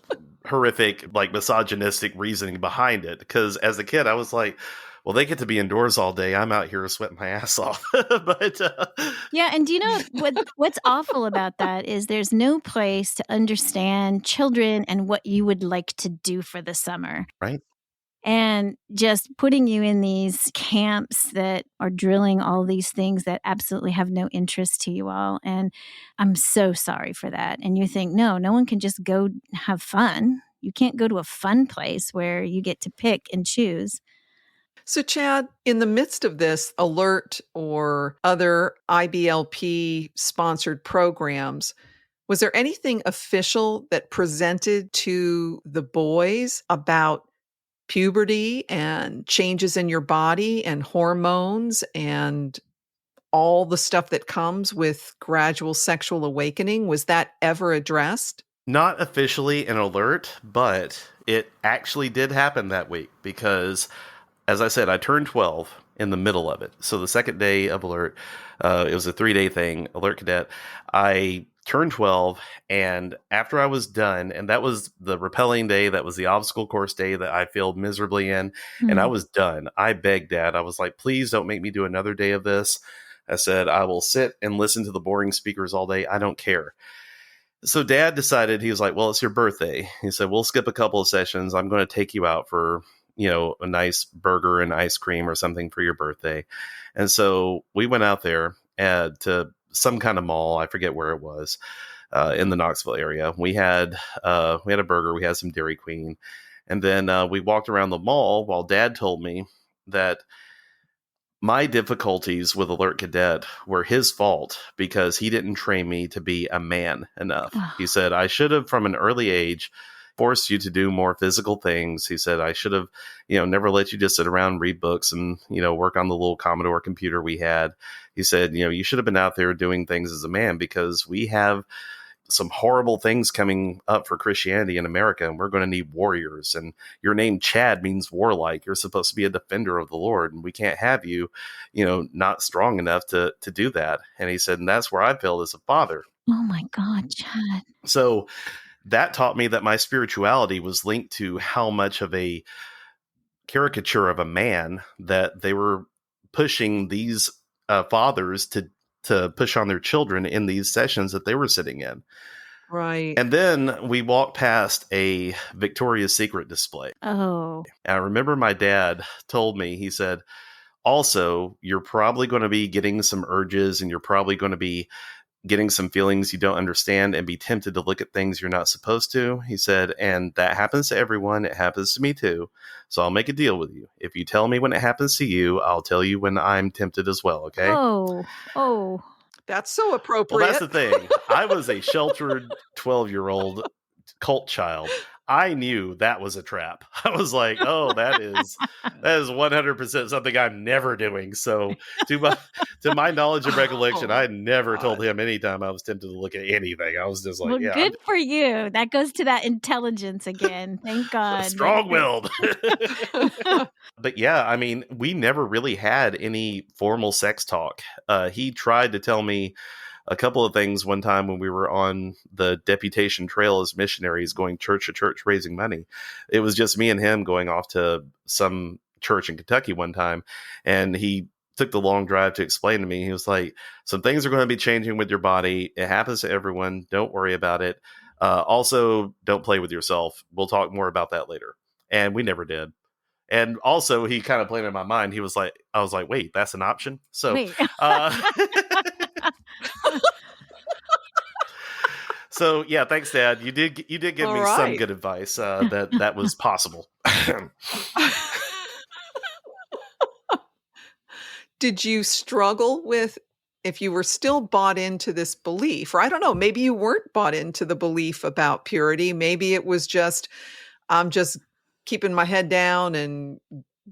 horrific, like misogynistic reasoning behind it. Because as a kid, I was like, well, they get to be indoors all day. I'm out here sweating my ass off. But yeah, and do you know what's awful about that is there's no place to understand children and what you would like to do for the summer. Right. And just putting you in these camps that are drilling all these things that absolutely have no interest to you all. And I'm so sorry for that. And you think, no one can just go have fun. You can't go to a fun place where you get to pick and choose. So, Chad, in the midst of this Alert or other IBLP sponsored programs, was there anything official that presented to the boys about puberty and changes in your body and hormones and all the stuff that comes with gradual sexual awakening? Was that ever addressed? Not officially an Alert, but it actually did happen that week because, as I said, I turned 12 in the middle of it. So the second day of Alert, it was a 3-day thing, Alert Cadet. I turned 12, and after I was done, and that was the rappelling day, that was the obstacle course day that I failed miserably in, and I was done. I begged Dad. I was like, please don't make me do another day of this. I said, I will sit and listen to the boring speakers all day. I don't care. So Dad decided, he was like, well, it's your birthday. He said, we'll skip a couple of sessions. I'm going to take you out for, a nice burger and ice cream or something for your birthday. And so we went out there to some kind of mall. I forget where it was, in the Knoxville area. We had a burger. We had some Dairy Queen. And then we walked around the mall while Dad told me that my difficulties with Alert Cadet were his fault because he didn't train me to be a man enough. He said, I should have, from an early age, forced you to do more physical things. He said, I should have, never let you just sit around and read books and, work on the little Commodore computer we had. He said, you should have been out there doing things as a man because we have some horrible things coming up for Christianity in America, and we're going to need warriors. And your name Chad means warlike. You're supposed to be a defender of the Lord, and we can't have you, not strong enough to do that. And he said, and that's where I failed as a father. Oh my God, Chad. So that taught me that my spirituality was linked to how much of a caricature of a man that they were pushing these fathers to push on their children in these sessions that they were sitting in. Right. And then we walked past a Victoria's Secret display. Oh. And I remember my dad told me, he said, also, you're probably going to be getting some urges and you're probably going to be getting some feelings you don't understand and be tempted to look at things you're not supposed to. He said, and that happens to everyone. It happens to me too. So I'll make a deal with you. If you tell me when it happens to you, I'll tell you when I'm tempted as well. Okay. Oh. That's so appropriate. Well, that's the thing. I was a sheltered 12-year-old cult child. I knew that was a trap. I was like, oh, that is 100% something I'm never doing. So to my knowledge and recollection, I never told him anytime I was tempted to look at anything. I was just like, well, yeah. Good for you. That goes to that intelligence again. Thank God. Strong-willed. But yeah, I mean, we never really had any formal sex talk. He tried to tell me a couple of things one time when we were on the deputation trail as missionaries going church to church raising money. It was just me and him going off to some church in Kentucky one time. And he took the long drive to explain to me. He was like, some things are going to be changing with your body. It happens to everyone. Don't worry about it. Also, don't play with yourself. We'll talk more about that later. And we never did. And also, he kind of played in my mind. He was like, I was like, wait, that's an option. So, so yeah, thanks, Dad. You did give me some good advice that was possible. Did you struggle with if you were still bought into this belief? Or I don't know, maybe you weren't bought into the belief about purity. Maybe it was just, I'm just keeping my head down and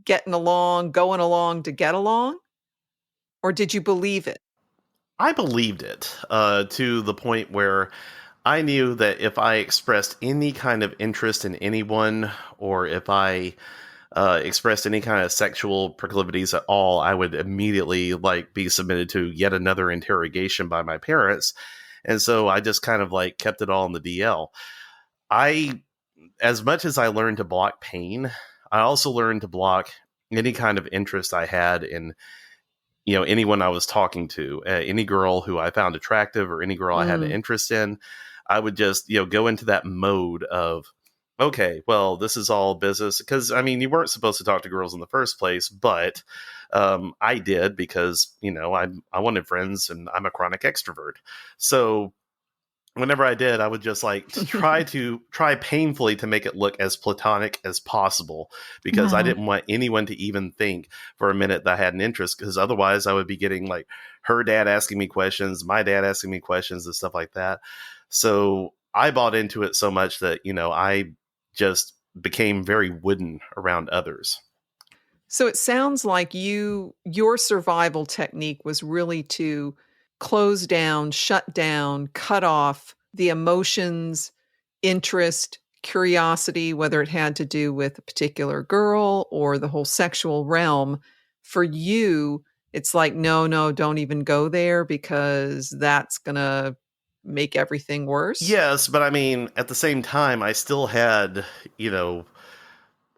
going along to get along? Or did you believe it? I believed it to the point where I knew that if I expressed any kind of interest in anyone, or if I expressed any kind of sexual proclivities at all, I would immediately be submitted to yet another interrogation by my parents. And so I just kind of kept it all in the DL. As much as I learned to block pain, I also learned to block any kind of interest I had in, anyone I was talking to, any girl who I found attractive or any girl I had an interest in. I would just, go into that mode of, okay, well, this is all business. Because, I mean, you weren't supposed to talk to girls in the first place, but I did because, I wanted friends and I'm a chronic extrovert. So whenever I did, I would just try painfully to make it look as platonic as possible, because I didn't want anyone to even think for a minute that I had an interest, because otherwise I would be getting her dad asking me questions, my dad asking me questions and stuff like that. So I bought into it so much that, I just became very wooden around others. So it sounds like your survival technique was really to close down, shut down, cut off the emotions, interest, curiosity, whether it had to do with a particular girl or the whole sexual realm. For you, it's like, no, don't even go there, because that's going to make everything worse? Yes, but I mean, at the same time, I still had,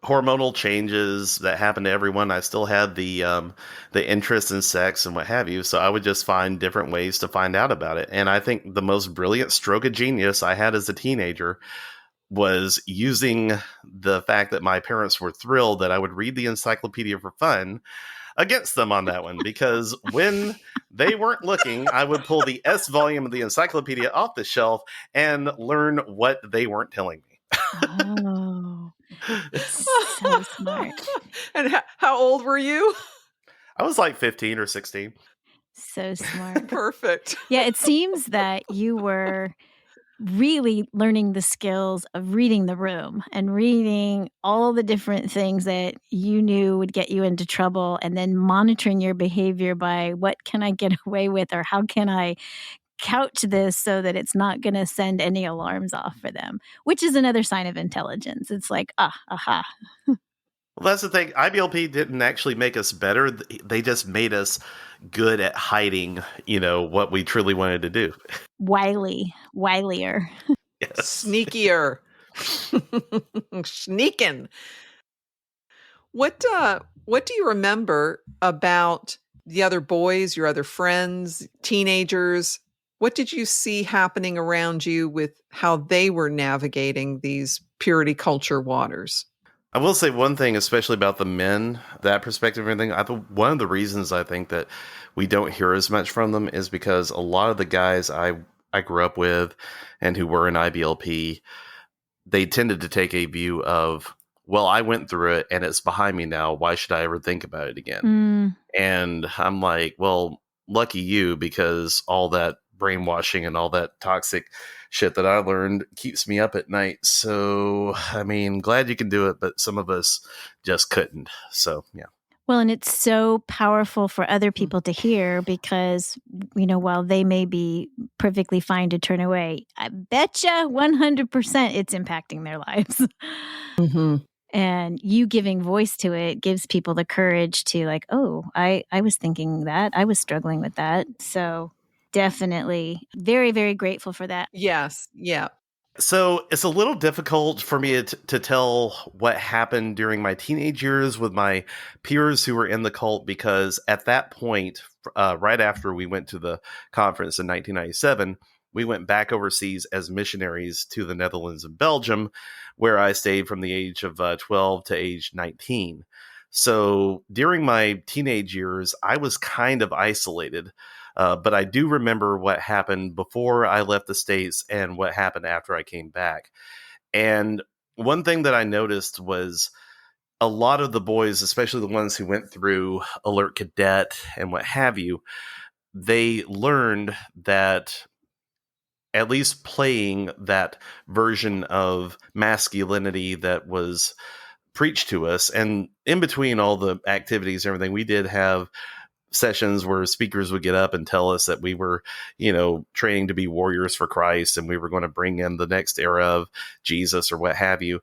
hormonal changes that happened to everyone. I still had the interest in sex and what have you. So I would just find different ways to find out about it. And I think the most brilliant stroke of genius I had as a teenager was using the fact that my parents were thrilled that I would read the encyclopedia for fun against them on that one, because when they weren't looking, I would pull the S volume of the encyclopedia off the shelf and learn what they weren't telling me. Oh, so smart. And how old were you? I was like 15 or 16. So smart. Perfect. Yeah, it seems that you were really learning the skills of reading the room and reading all the different things that you knew would get you into trouble, and then monitoring your behavior by what can I get away with, or how can I couch this so that it's not going to send any alarms off for them, which is another sign of intelligence. It's like, aha. Well, that's the thing. IBLP didn't actually make us better. They just made us good at hiding, what we truly wanted to do. Wilier. Yes. Sneakier. Sneaking. What do you remember about the other boys, your other friends, teenagers? What did you see happening around you with how they were navigating these purity culture waters? I will say one thing, especially about the men, that perspective and everything. One of the reasons I think that we don't hear as much from them is because a lot of the guys I grew up with and who were in IBLP, they tended to take a view of, well, I went through it and it's behind me now. Why should I ever think about it again? And I'm like, well, lucky you, because all that brainwashing and all that toxic shit that I learned keeps me up at night. So, I mean, glad you can do it, but some of us just couldn't. So, yeah. Well, and it's so powerful for other people to hear, because, while they may be perfectly fine to turn away, I betcha 100% it's impacting their lives. Mm-hmm. And you giving voice to it gives people the courage to, like, oh, I was thinking that. I was struggling with that. So definitely very, very grateful for that. Yes. Yeah. So it's a little difficult for me to tell what happened during my teenage years with my peers who were in the cult, because at that point, right after we went to the conference in 1997, we went back overseas as missionaries to the Netherlands and Belgium, where I stayed from the age of 12 to age 19. So during my teenage years, I was kind of isolated. But I do remember what happened before I left the States and what happened after I came back. And one thing that I noticed was a lot of the boys, especially the ones who went through Alert Cadet and what have you, they learned that at least playing that version of masculinity that was preached to us, and in between all the activities and everything, we did have sessions where speakers would get up and tell us that we were, training to be warriors for Christ, and we were going to bring in the next era of Jesus or what have you.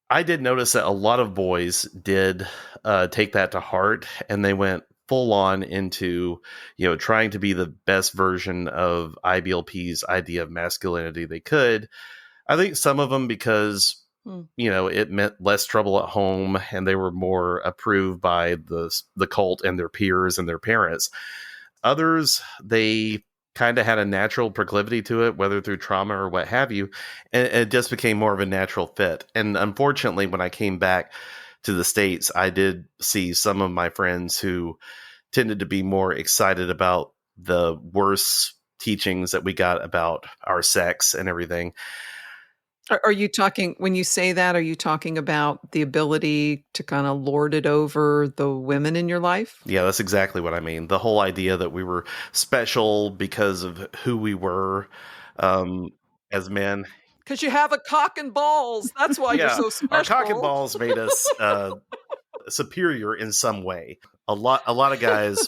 I did notice that a lot of boys did take that to heart, and they went full on into, trying to be the best version of IBLP's idea of masculinity they could. I think some of them because it meant less trouble at home, and they were more approved by the cult and their peers and their parents. Others, they kind of had a natural proclivity to it, whether through trauma or what have you, and it just became more of a natural fit. And unfortunately, when I came back to the States, I did see some of my friends who tended to be more excited about the worse teachings that we got about our sex and everything. Are you talking, when you say that, are you talking about the ability to kind of lord it over the women in your life? Yeah, that's exactly what I mean. The whole idea that we were special because of who we were as men. Because you have a cock and balls. That's why you're so special. Our cock and balls made us superior in some way. A lot of guys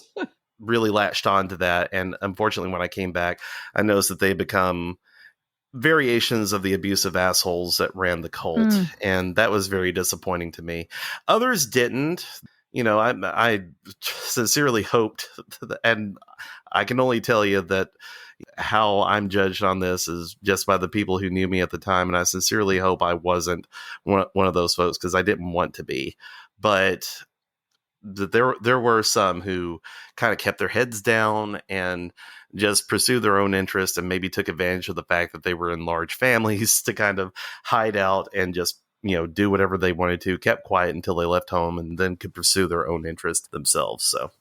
really latched on to that. And unfortunately, when I came back, I noticed that they become variations of the abusive assholes that ran the cult. And that was very disappointing to me. Others didn't. I sincerely hoped, and I can only tell you that how I'm judged on this is just by the people who knew me at the time. And I sincerely hope I wasn't one of those folks, because I didn't want to be. But there were some who kind of kept their heads down and just pursued their own interest, and maybe took advantage of the fact that they were in large families to kind of hide out and just, do whatever they wanted to, kept quiet until they left home, and then could pursue their own interest themselves. So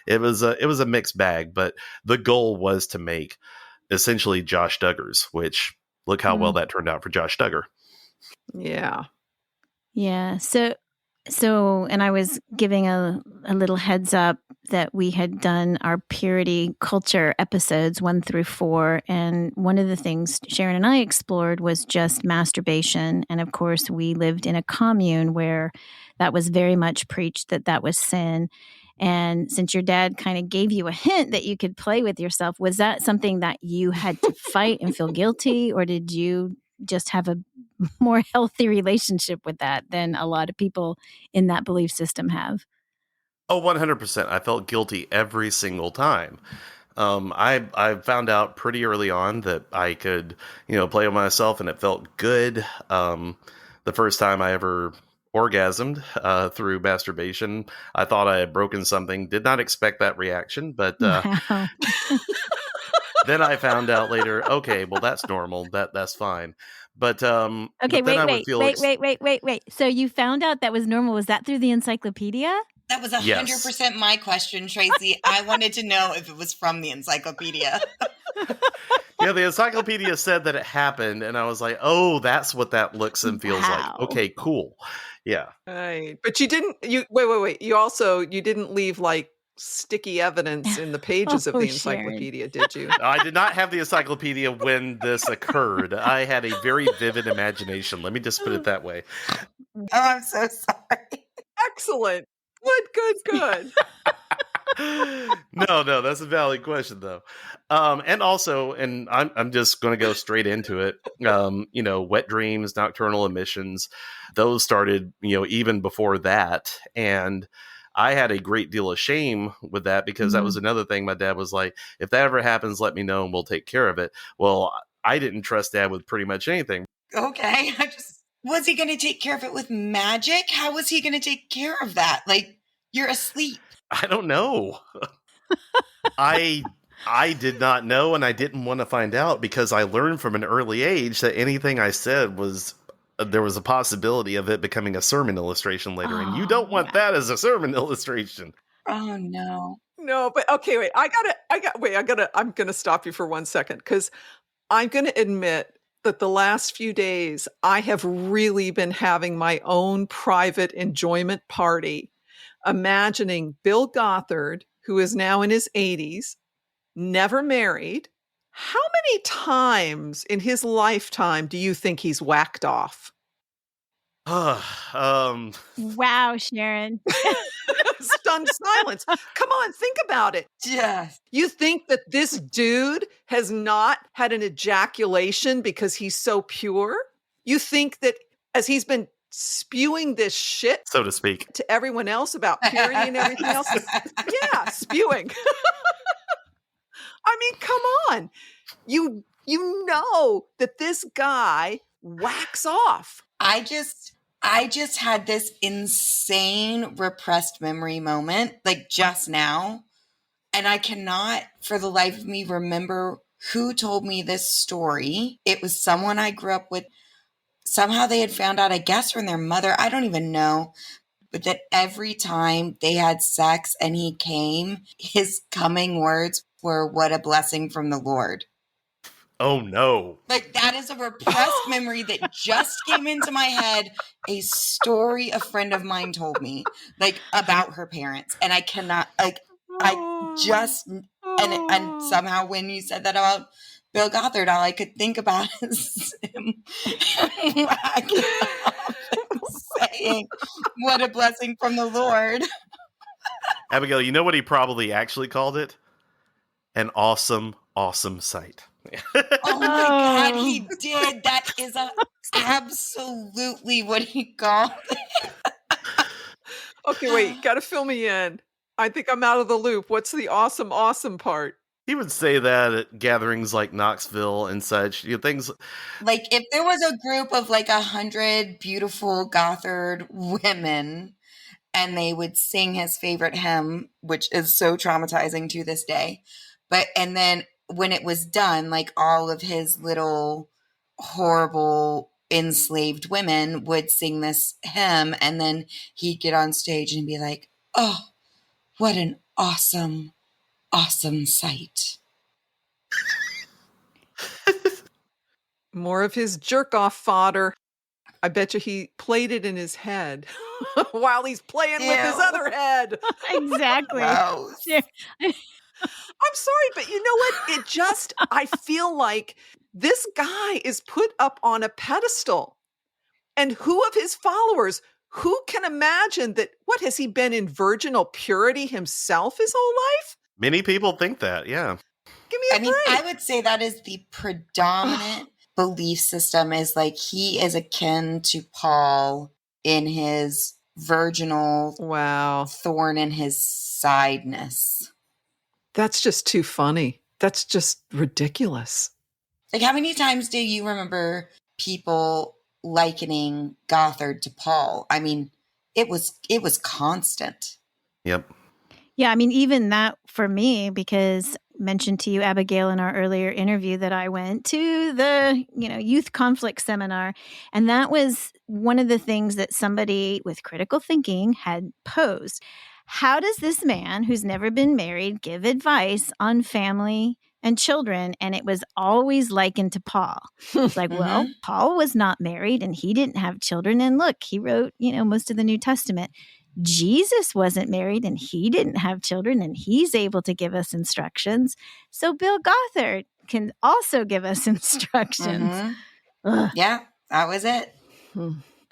it was a mixed bag, but the goal was to make essentially Josh Duggars, which look how well that turned out for Josh Duggar. Yeah. Yeah. So, and I was giving a little heads up that we had done our purity culture episodes 1 through 4. And one of the things Sharon and I explored was just masturbation. And of course, we lived in a commune where that was very much preached that was sin. And since your dad kind of gave you a hint that you could play with yourself, was that something that you had to fight and feel guilty? Or did you just have a more healthy relationship with that than a lot of people in that belief system have? Oh, 100%. I felt guilty every single time. I found out pretty early on that I could, play with myself, and it felt good. The first time I ever orgasmed through masturbation, I thought I had broken something. Did not expect that reaction, but Wow. then I found out later, okay, well, that's normal. That's fine. But Okay, but then wait, I would wait, feel wait, wait, wait, wait, wait. So you found out that was normal. Was that through the encyclopedia? That was Yes. 100% my question, Tracy. I wanted to know if it was from the encyclopedia. Yeah, the encyclopedia said that it happened, and I was like, oh, that's what that looks and feels like. Wow. Okay, cool. Yeah. Right. But you didn't, wait. You didn't leave like sticky evidence in the pages of Oh, the Sharon. encyclopedia, did you? I did not have the encyclopedia when this occurred. I had a very vivid imagination. Let me just put it that way. Oh, I'm so sorry. Excellent. Good. No, that's a valid question though. And also, and I'm just going to go straight into it. Wet dreams, nocturnal emissions, those started, even before that. And I had a great deal of shame with that, because that was another thing. My dad was like, if that ever happens, let me know and we'll take care of it. Well, I didn't trust Dad with pretty much anything. Okay. Was he going to take care of it with magic? How was he going to take care of that? Like, you're asleep. I don't know. I did not know, and I didn't want to find out, because I learned from an early age that anything I said there was a possibility of it becoming a sermon illustration later, and you don't want that as a sermon illustration. Oh no. No, but okay, wait. I'm gonna stop you for 1 second, because I'm gonna admit that the last few days I have really been having my own private enjoyment party, imagining Bill Gothard, who is now in his 80s, never married. How many times in his lifetime do you think he's whacked off? Wow, Sharon. Stunned silence. Come on, think about it. Yes. You think that this dude has not had an ejaculation because he's so pure? You think that as he's been spewing this shit, so to speak, to everyone else about purity and everything else, yeah, spewing. I mean, come on. You know that this guy whacks off. I just had this insane repressed memory moment, like just now. And I cannot for the life of me remember who told me this story. It was someone I grew up with. Somehow they had found out, I guess, from their mother. I don't even know. But that every time they had sex and he came, his coming words were, "What a blessing from the Lord." Oh no. Like, that is a repressed memory that just came into my head. A story a friend of mine told me, like, about her parents. And I cannot, like, and somehow when you said that about Bill Gothard, all I could think about is him whacking off and saying, "What a blessing from the Lord." Abigail, you know what he probably actually called it? An awesome sight. Oh my God, he did. That is absolutely what he called it. Okay, wait, gotta fill me in. I think I'm out of the loop. What's the awesome part? He would say that at gatherings like Knoxville and such. Things Like if there was a group of like 100 beautiful Gothard women and they would sing his favorite hymn, which is so traumatizing to this day. And then when it was done, like all of his little horrible enslaved women would sing this hymn, and then he'd get on stage and be like, "Oh, what an awesome, awesome sight." More of his jerk-off fodder. I bet you he played it in his head while he's playing with his other head. Exactly. Gross. Yeah. I'm sorry, but you know what? I feel like this guy is put up on a pedestal. And who of his followers, who can imagine that, what, has he been in virginal purity himself his whole life? Many people think that, yeah. Give me a break. I would say that is the predominant belief system, is like he is akin to Paul in his virginal thorn in his sideness. That's just too funny. That's just ridiculous. Like, how many times do you remember people likening Gothard to Paul? I mean, it was constant. Yep. Yeah, I mean, even that for me, because mentioned to you, Abigail, in our earlier interview that I went to the, youth conflict seminar. And that was one of the things that somebody with critical thinking had posed. How does this man who's never been married give advice on family and children? And it was always likened to Paul. It's like, well, Paul was not married and he didn't have children. And look, he wrote, most of the New Testament. Jesus wasn't married and he didn't have children and he's able to give us instructions. So Bill Gothard can also give us instructions. Yeah, that was it.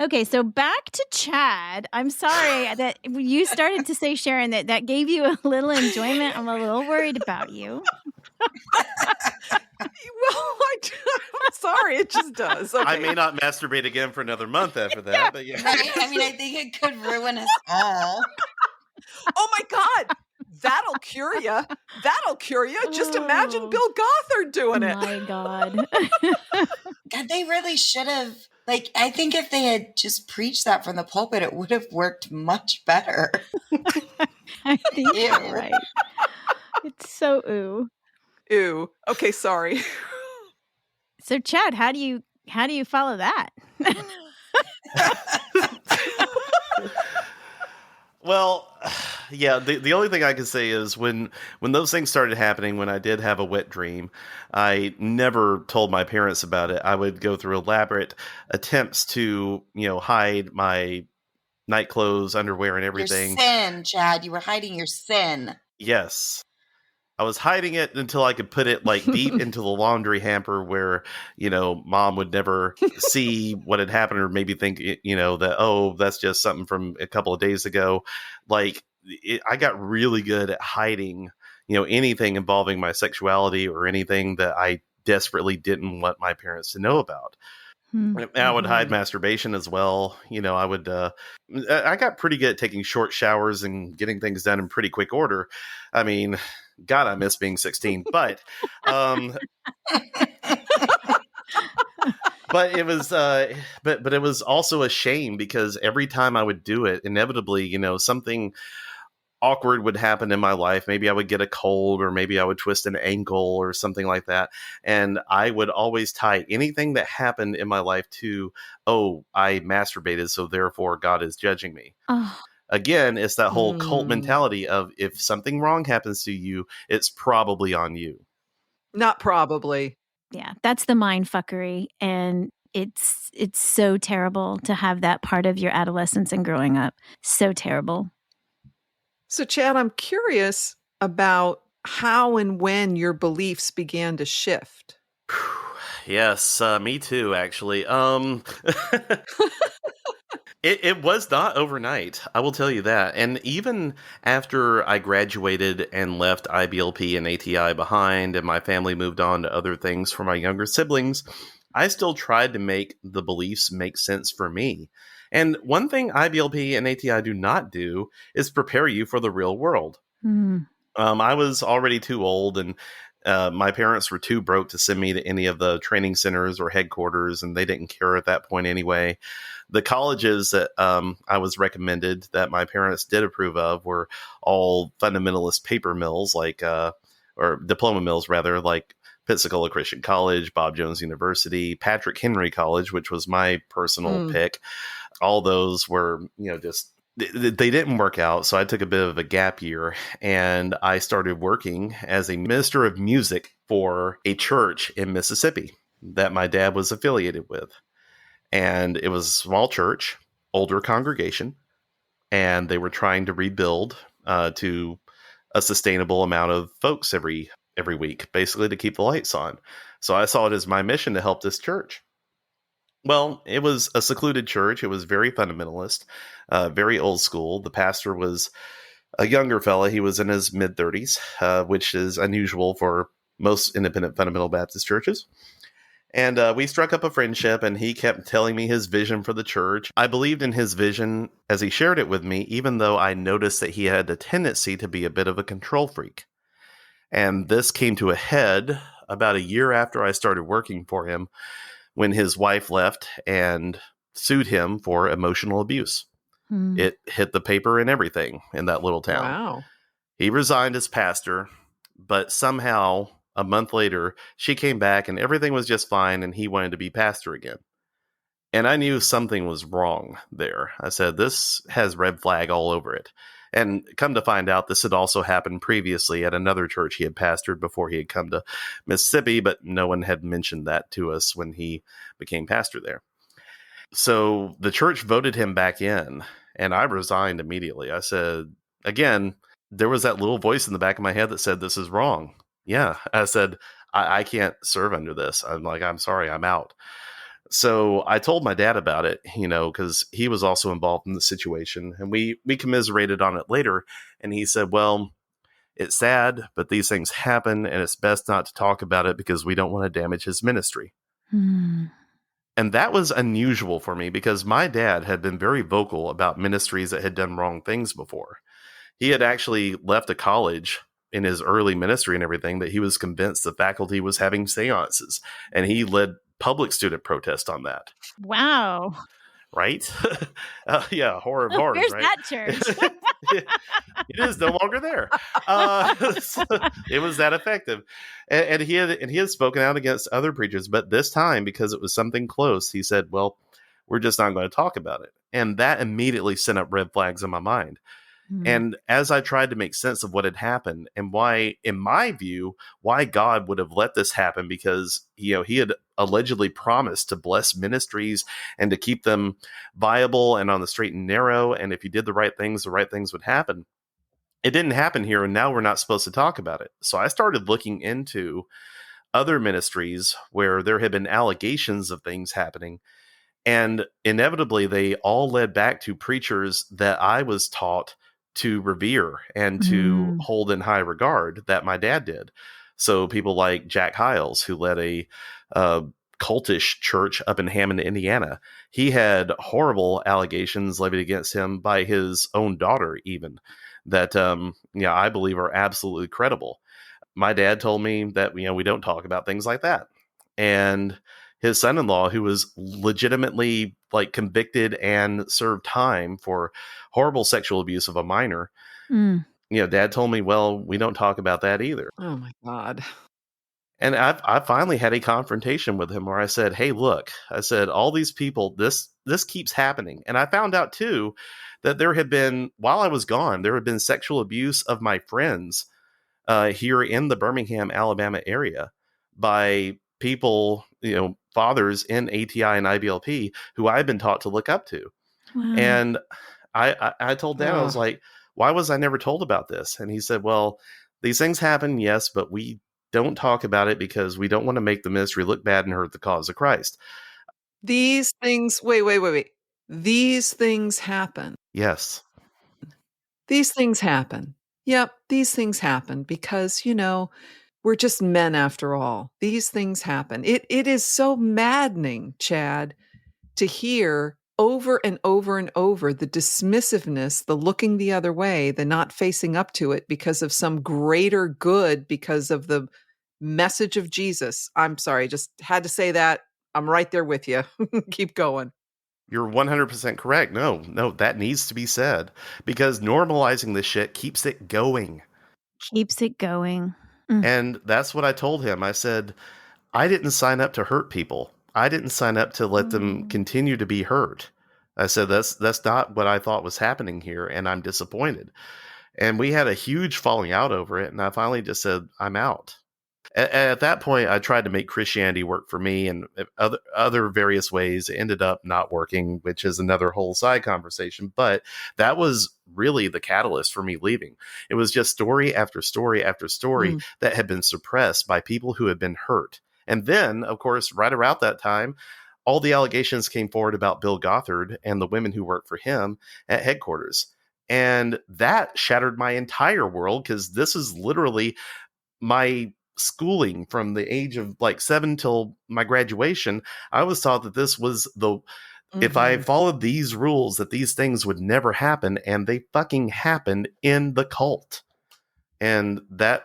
Okay, so back to Chad. I'm sorry that you started to say, Sharon, that gave you a little enjoyment. I'm a little worried about you. Well, I'm sorry, it just does. Okay. I may not masturbate again for another month after that, but yeah. Right? I mean, I think it could ruin us all. Oh my God, that'll cure you. That'll cure you. Just imagine Bill Gothard doing it. Oh my God. God, they really should have. Like, I think if they had just preached that from the pulpit, it would have worked much better. I think you're right. It's so ooh. Ew. Okay, sorry. So Chad, how do you follow that? Well, yeah, the only thing I can say is when those things started happening, when I did have a wet dream, I never told my parents about it. I would go through elaborate attempts to, hide my night clothes, underwear, and everything. Your sin, Chad. You were hiding your sin. Yes. I was hiding it until I could put it like deep into the laundry hamper where, mom would never see what had happened, or maybe think, that, oh, that's just something from a couple of days ago. Like I got really good at hiding, anything involving my sexuality or anything that I desperately didn't want my parents to know about. And I would hide masturbation as well. I got pretty good at taking short showers and getting things done in pretty quick order. I mean, God, I miss being 16, but but it was but it was also a shame because every time I would do it, inevitably, something awkward would happen in my life. Maybe I would get a cold, or maybe I would twist an ankle or something like that. And I would always tie anything that happened in my life to, oh, I masturbated, so therefore God is judging me. Oh. Again, it's that whole cult mentality of if something wrong happens to you, it's probably on you. Not probably. Yeah, that's the mind fuckery. And it's so terrible to have that part of your adolescence and growing up. So terrible. So, Chad, I'm curious about how and when your beliefs began to shift. Yes, me too, actually. It was not overnight, I will tell you that. And even after I graduated and left IBLP and ATI behind, and my family moved on to other things for my younger siblings, I still tried to make the beliefs make sense for me. And one thing IBLP and ATI do not do is prepare you for the real world. I was already too old, and my parents were too broke to send me to any of the training centers or headquarters, and they didn't care at that point anyway. The colleges that I was recommended that my parents did approve of were all fundamentalist paper mills, or diploma mills rather, like Pensacola Christian College, Bob Jones University, Patrick Henry College, which was my personal pick. All those were, just they didn't work out. So I took a bit of a gap year and I started working as a minister of music for a church in Mississippi that my dad was affiliated with. And it was a small church, older congregation, and they were trying to rebuild to a sustainable amount of folks every week, basically to keep the lights on. So I saw it as my mission to help this church. Well, it was a secluded church. It was very fundamentalist, very old school. The pastor was a younger fella. He was in his mid-30s, which is unusual for most independent fundamental Baptist churches. And we struck up a friendship, and he kept telling me his vision for the church. I believed in his vision as he shared it with me, even though I noticed that he had a tendency to be a bit of a control freak. And this came to a head about a year after I started working for him, when his wife left and sued him for emotional abuse. It hit the paper and everything in that little town. Wow. He resigned as pastor, but somehow a month later, she came back and everything was just fine and he wanted to be pastor again. And I knew something was wrong there. I said, this has red flag all over it. And come to find out, this had also happened previously at another church he had pastored before he had come to Mississippi, but no one had mentioned that to us when he became pastor there. So the church voted him back in, and I resigned immediately. I said, again, there was that little voice in the back of my head that said, this is wrong. Yeah. I said, I can't serve under this. I'm like, I'm sorry, I'm out. So I told my dad about it, because he was also involved in the situation, and we commiserated on it later. And he said, well, it's sad, but these things happen and it's best not to talk about it because we don't want to damage his ministry. And that was unusual for me because my dad had been very vocal about ministries that had done wrong things before. He had actually left a college in his early ministry and everything that he was convinced the faculty was having seances, and he led public student protest on that. Wow. Right? Yeah, horror of horrors, Where's right? that church? It is no longer there. So it was that effective. And he had spoken out against other preachers, but this time, because it was something close, he said, well, we're just not going to talk about it. And that immediately sent up red flags in my mind. And as I tried to make sense of what had happened and why, in my view, why God would have let this happen, because, he had allegedly promised to bless ministries and to keep them viable and on the straight and narrow. And if you did the right things would happen. It didn't happen here. And now we're not supposed to talk about it. So I started looking into other ministries where there had been allegations of things happening. And inevitably, they all led back to preachers that I was taught to revere and to hold in high regard, that my dad did. So people like Jack Hiles, who led a cultish church up in Hammond, Indiana. He had horrible allegations levied against him by his own daughter, even, that I believe are absolutely credible. My dad told me that we don't talk about things like that. And his son-in-law, who was legitimately convicted and served time for horrible sexual abuse of a minor, Dad told me, well, we don't talk about that either. Oh my God. And I finally had a confrontation with him where I said, hey, look, I said, all these people, this keeps happening. And I found out too that there had been, while I was gone, there had been sexual abuse of my friends here in the Birmingham, Alabama area by people, fathers in ATI and IBLP who I've been taught to look up to. Wow. And I told Dad, I was like, why was I never told about this? And he said, well, these things happen, yes, but we don't talk about it because we don't want to make the ministry look bad and hurt the cause of Christ. These things, wait. These things happen. Yes. These things happen. Yep, these things happen because, we're just men after all. These things happen. It is so maddening, Chad, to hear over and over and over, the dismissiveness, the looking the other way, the not facing up to it because of some greater good, because of the message of Jesus. I'm sorry, just had to say that. I'm right there with you. Keep going. You're 100% correct. No, that needs to be said because normalizing this shit keeps it going. Keeps it going. And that's what I told him. I said, I didn't sign up to hurt people. I didn't sign up to let them continue to be hurt. I said, that's not what I thought was happening here, and I'm disappointed. And we had a huge falling out over it, and I finally just said, I'm out. At that point, I tried to make Christianity work for me and other various ways. It ended up not working, which is another whole side conversation. But that was really the catalyst for me leaving. It was just story after story after story that had been suppressed by people who had been hurt. And then, of course, right around that time, all the allegations came forward about Bill Gothard and the women who worked for him at headquarters. And that shattered my entire world because this is literally my schooling from the age of like 7 till my graduation. I was taught that this was if I followed these rules, that these things would never happen, and they fucking happened in the cult. And that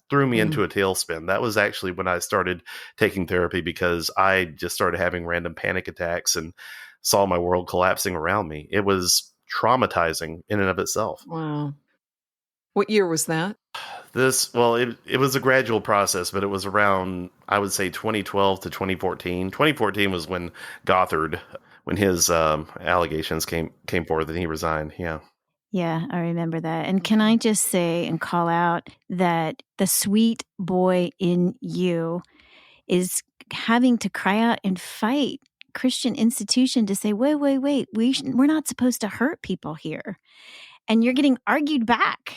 threw me into a tailspin. That was actually when I started taking therapy because I just started having random panic attacks and saw my world collapsing around me. It was traumatizing in and of itself. Wow. What year was that? It was a gradual process, but it was around, I would say, 2012 to 2014. 2014 was when his allegations came forward and he resigned. Yeah. Yeah, I remember that. And can I just say and call out that the sweet boy in you is having to cry out and fight Christian institution to say, wait, we're not supposed to hurt people here. And you're getting argued back.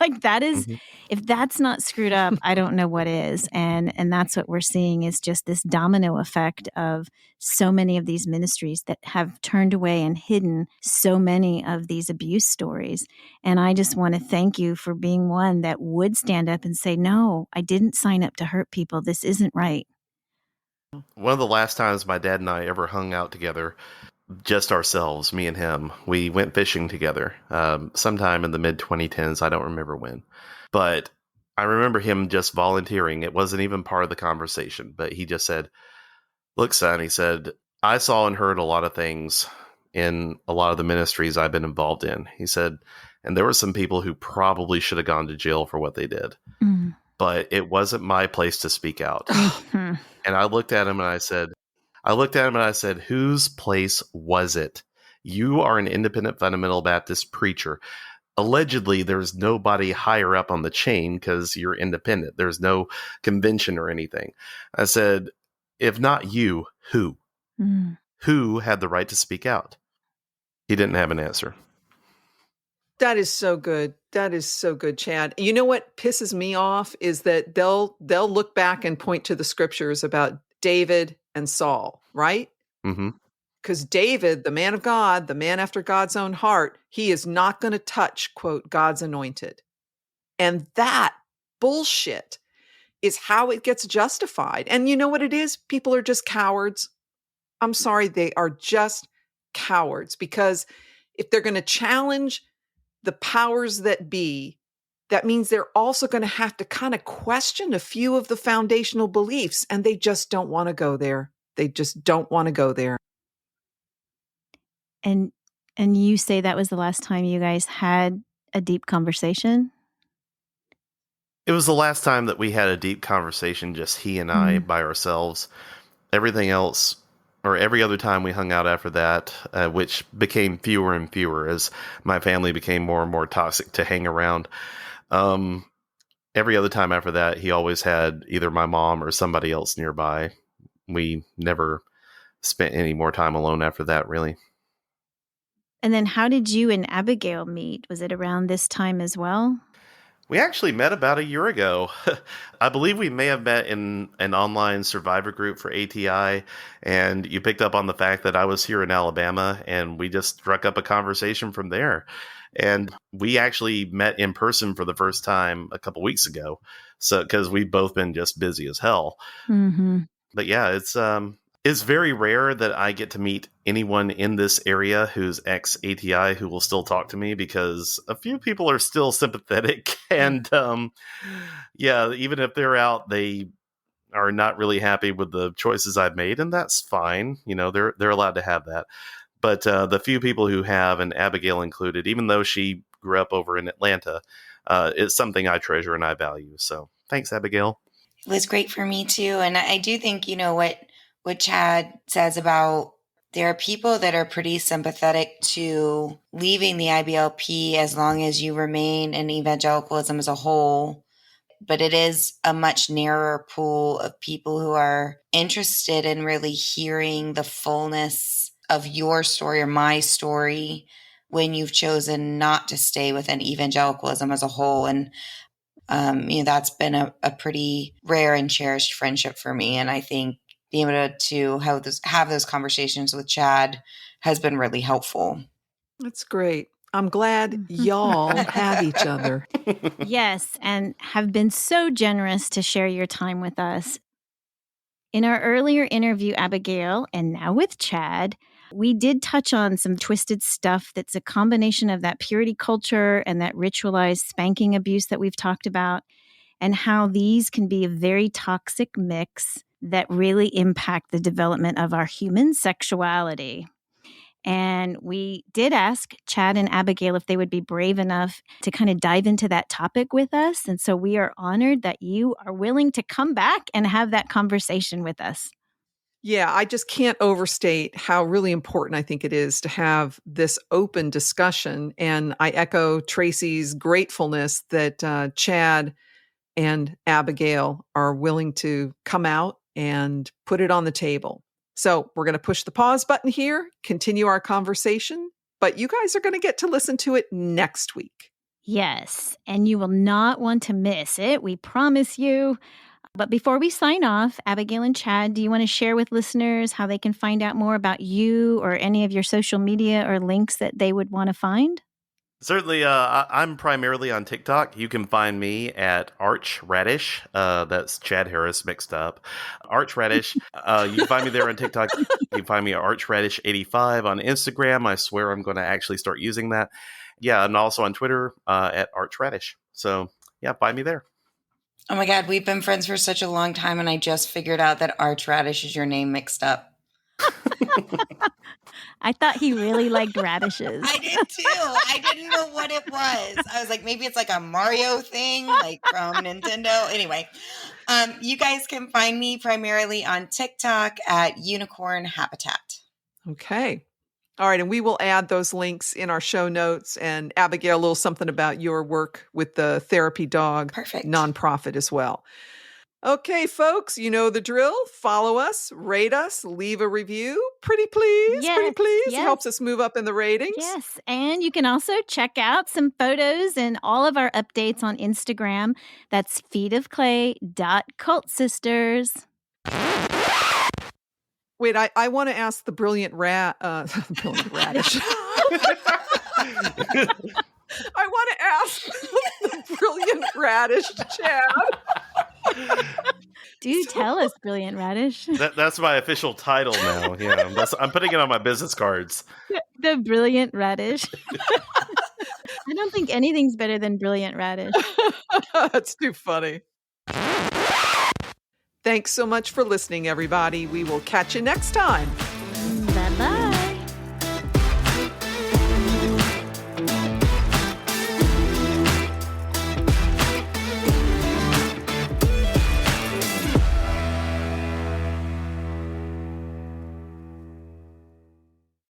Like that is, if that's not screwed up, I don't know what is. And that's what we're seeing is just this domino effect of so many of these ministries that have turned away and hidden so many of these abuse stories. And I just want to thank you for being one that would stand up and say, no, I didn't sign up to hurt people. This isn't right. One of the last times my dad and I ever hung out together, just ourselves, me and him, we went fishing together sometime in the mid-2010s. I don't remember when. But I remember him just volunteering. It wasn't even part of the conversation. But he just said, look, son, he said, I saw and heard a lot of things in a lot of the ministries I've been involved in. He said, and there were some people who probably should have gone to jail for what they did. But it wasn't my place to speak out. And I looked at him and I said, whose place was it? You are an independent fundamental Baptist preacher. Allegedly, there's nobody higher up on the chain because you're independent. There's no convention or anything. I said, if not you, who? Who had the right to speak out? He didn't have an answer. That is so good. That is so good, Chad. You know what pisses me off is that they'll look back and point to the scriptures about David and Saul, right? Because David, the man of God, the man after God's own heart, he is not going to touch, quote, God's anointed. And that bullshit is how it gets justified. And you know what it is? People are just cowards. I'm sorry, they are just cowards. Because if they're going to challenge the powers that be, that means they're also going to have to kind of question a few of the foundational beliefs, and they just don't want to go there. They just don't want to go there. And you say that was the last time you guys had a deep conversation? It was the last time that we had a deep conversation, just he and I by ourselves. Everything else, or every other time we hung out after that, which became fewer and fewer as my family became more and more toxic to hang around. Every other time after that, he always had either my mom or somebody else nearby. We never spent any more time alone after that, really. And then how did you and Abigail meet? Was it around this time as well? We actually met about a year ago. I believe we may have met in an online survivor group for ATI, and you picked up on the fact that I was here in Alabama, and we just struck up a conversation from there. And we actually met in person for the first time a couple weeks ago. So, because we've both been just busy as hell. But yeah, It's very rare that I get to meet anyone in this area who's ex-ATI who will still talk to me, because a few people are still sympathetic. And even if they're out, they are not really happy with the choices I've made, and that's fine. They're allowed to have that. But the few people who have, and Abigail included, even though she grew up over in Atlanta, it's something I treasure and I value. So thanks, Abigail. It was great for me too. And I do think, what Chad says about there are people that are pretty sympathetic to leaving the IBLP as long as you remain in evangelicalism as a whole. But it is a much narrower pool of people who are interested in really hearing the fullness of your story or my story when you've chosen not to stay within evangelicalism as a whole. And, that's been a pretty rare and cherished friendship for me. And I think being able to have those conversations with Chad has been really helpful. That's great. I'm glad y'all have each other. Yes, and have been so generous to share your time with us. In our earlier interview, Abigail, and now with Chad, we did touch on some twisted stuff that's a combination of that purity culture and that ritualized spanking abuse that we've talked about, and how these can be a very toxic mix that really impact the development of our human sexuality. And we did ask Chad and Abigail if they would be brave enough to kind of dive into that topic with us. And so we are honored that you are willing to come back and have that conversation with us. Yeah, I just can't overstate how really important I think it is to have this open discussion. And I echo Tracey's gratefulness that Chad and Abigail are willing to come out and put it on the table. So we're going to push the pause button here, continue our conversation, but you guys are going to get to listen to it next week. Yes, and you will not want to miss it. We promise you. But before we sign off, Abigail and Chad, do you want to share with listeners how they can find out more about you or any of your social media or links that they would want to find? Certainly, I'm primarily on TikTok. You can find me at Archradish. That's Chad Harris mixed up. Archradish. You can find me there on TikTok. You can find me at Archradish85 on Instagram. I swear I'm going to actually start using that. Yeah, and also on Twitter at Archradish. So, yeah, find me there. Oh my God, we've been friends for such a long time, and I just figured out that Archradish is your name mixed up. I thought he really liked radishes. I did too. I didn't know what it was. I was like, maybe it's like a Mario thing, like from Nintendo. Anyway, you guys can find me primarily on TikTok at Unicorn Habitat. Okay. All right. And we will add those links in our show notes. And Abigail, a little something about your work with the Therapy Dog nonprofit as well. Okay, folks, you know the drill. Follow us, rate us, leave a review. Pretty please. Yes. It helps us move up in the ratings. Yes, and you can also check out some photos and all of our updates on Instagram. That's feetofclay.cultsisters. Wait, I want to ask the brilliant brilliant radish. I want to ask the brilliant radish, Chad. Do tell us, Brilliant Radish. That's my official title now. Yeah, I'm putting it on my business cards. The Brilliant Radish. I don't think anything's better than Brilliant Radish. That's too funny. Thanks so much for listening, everybody. We will catch you next time.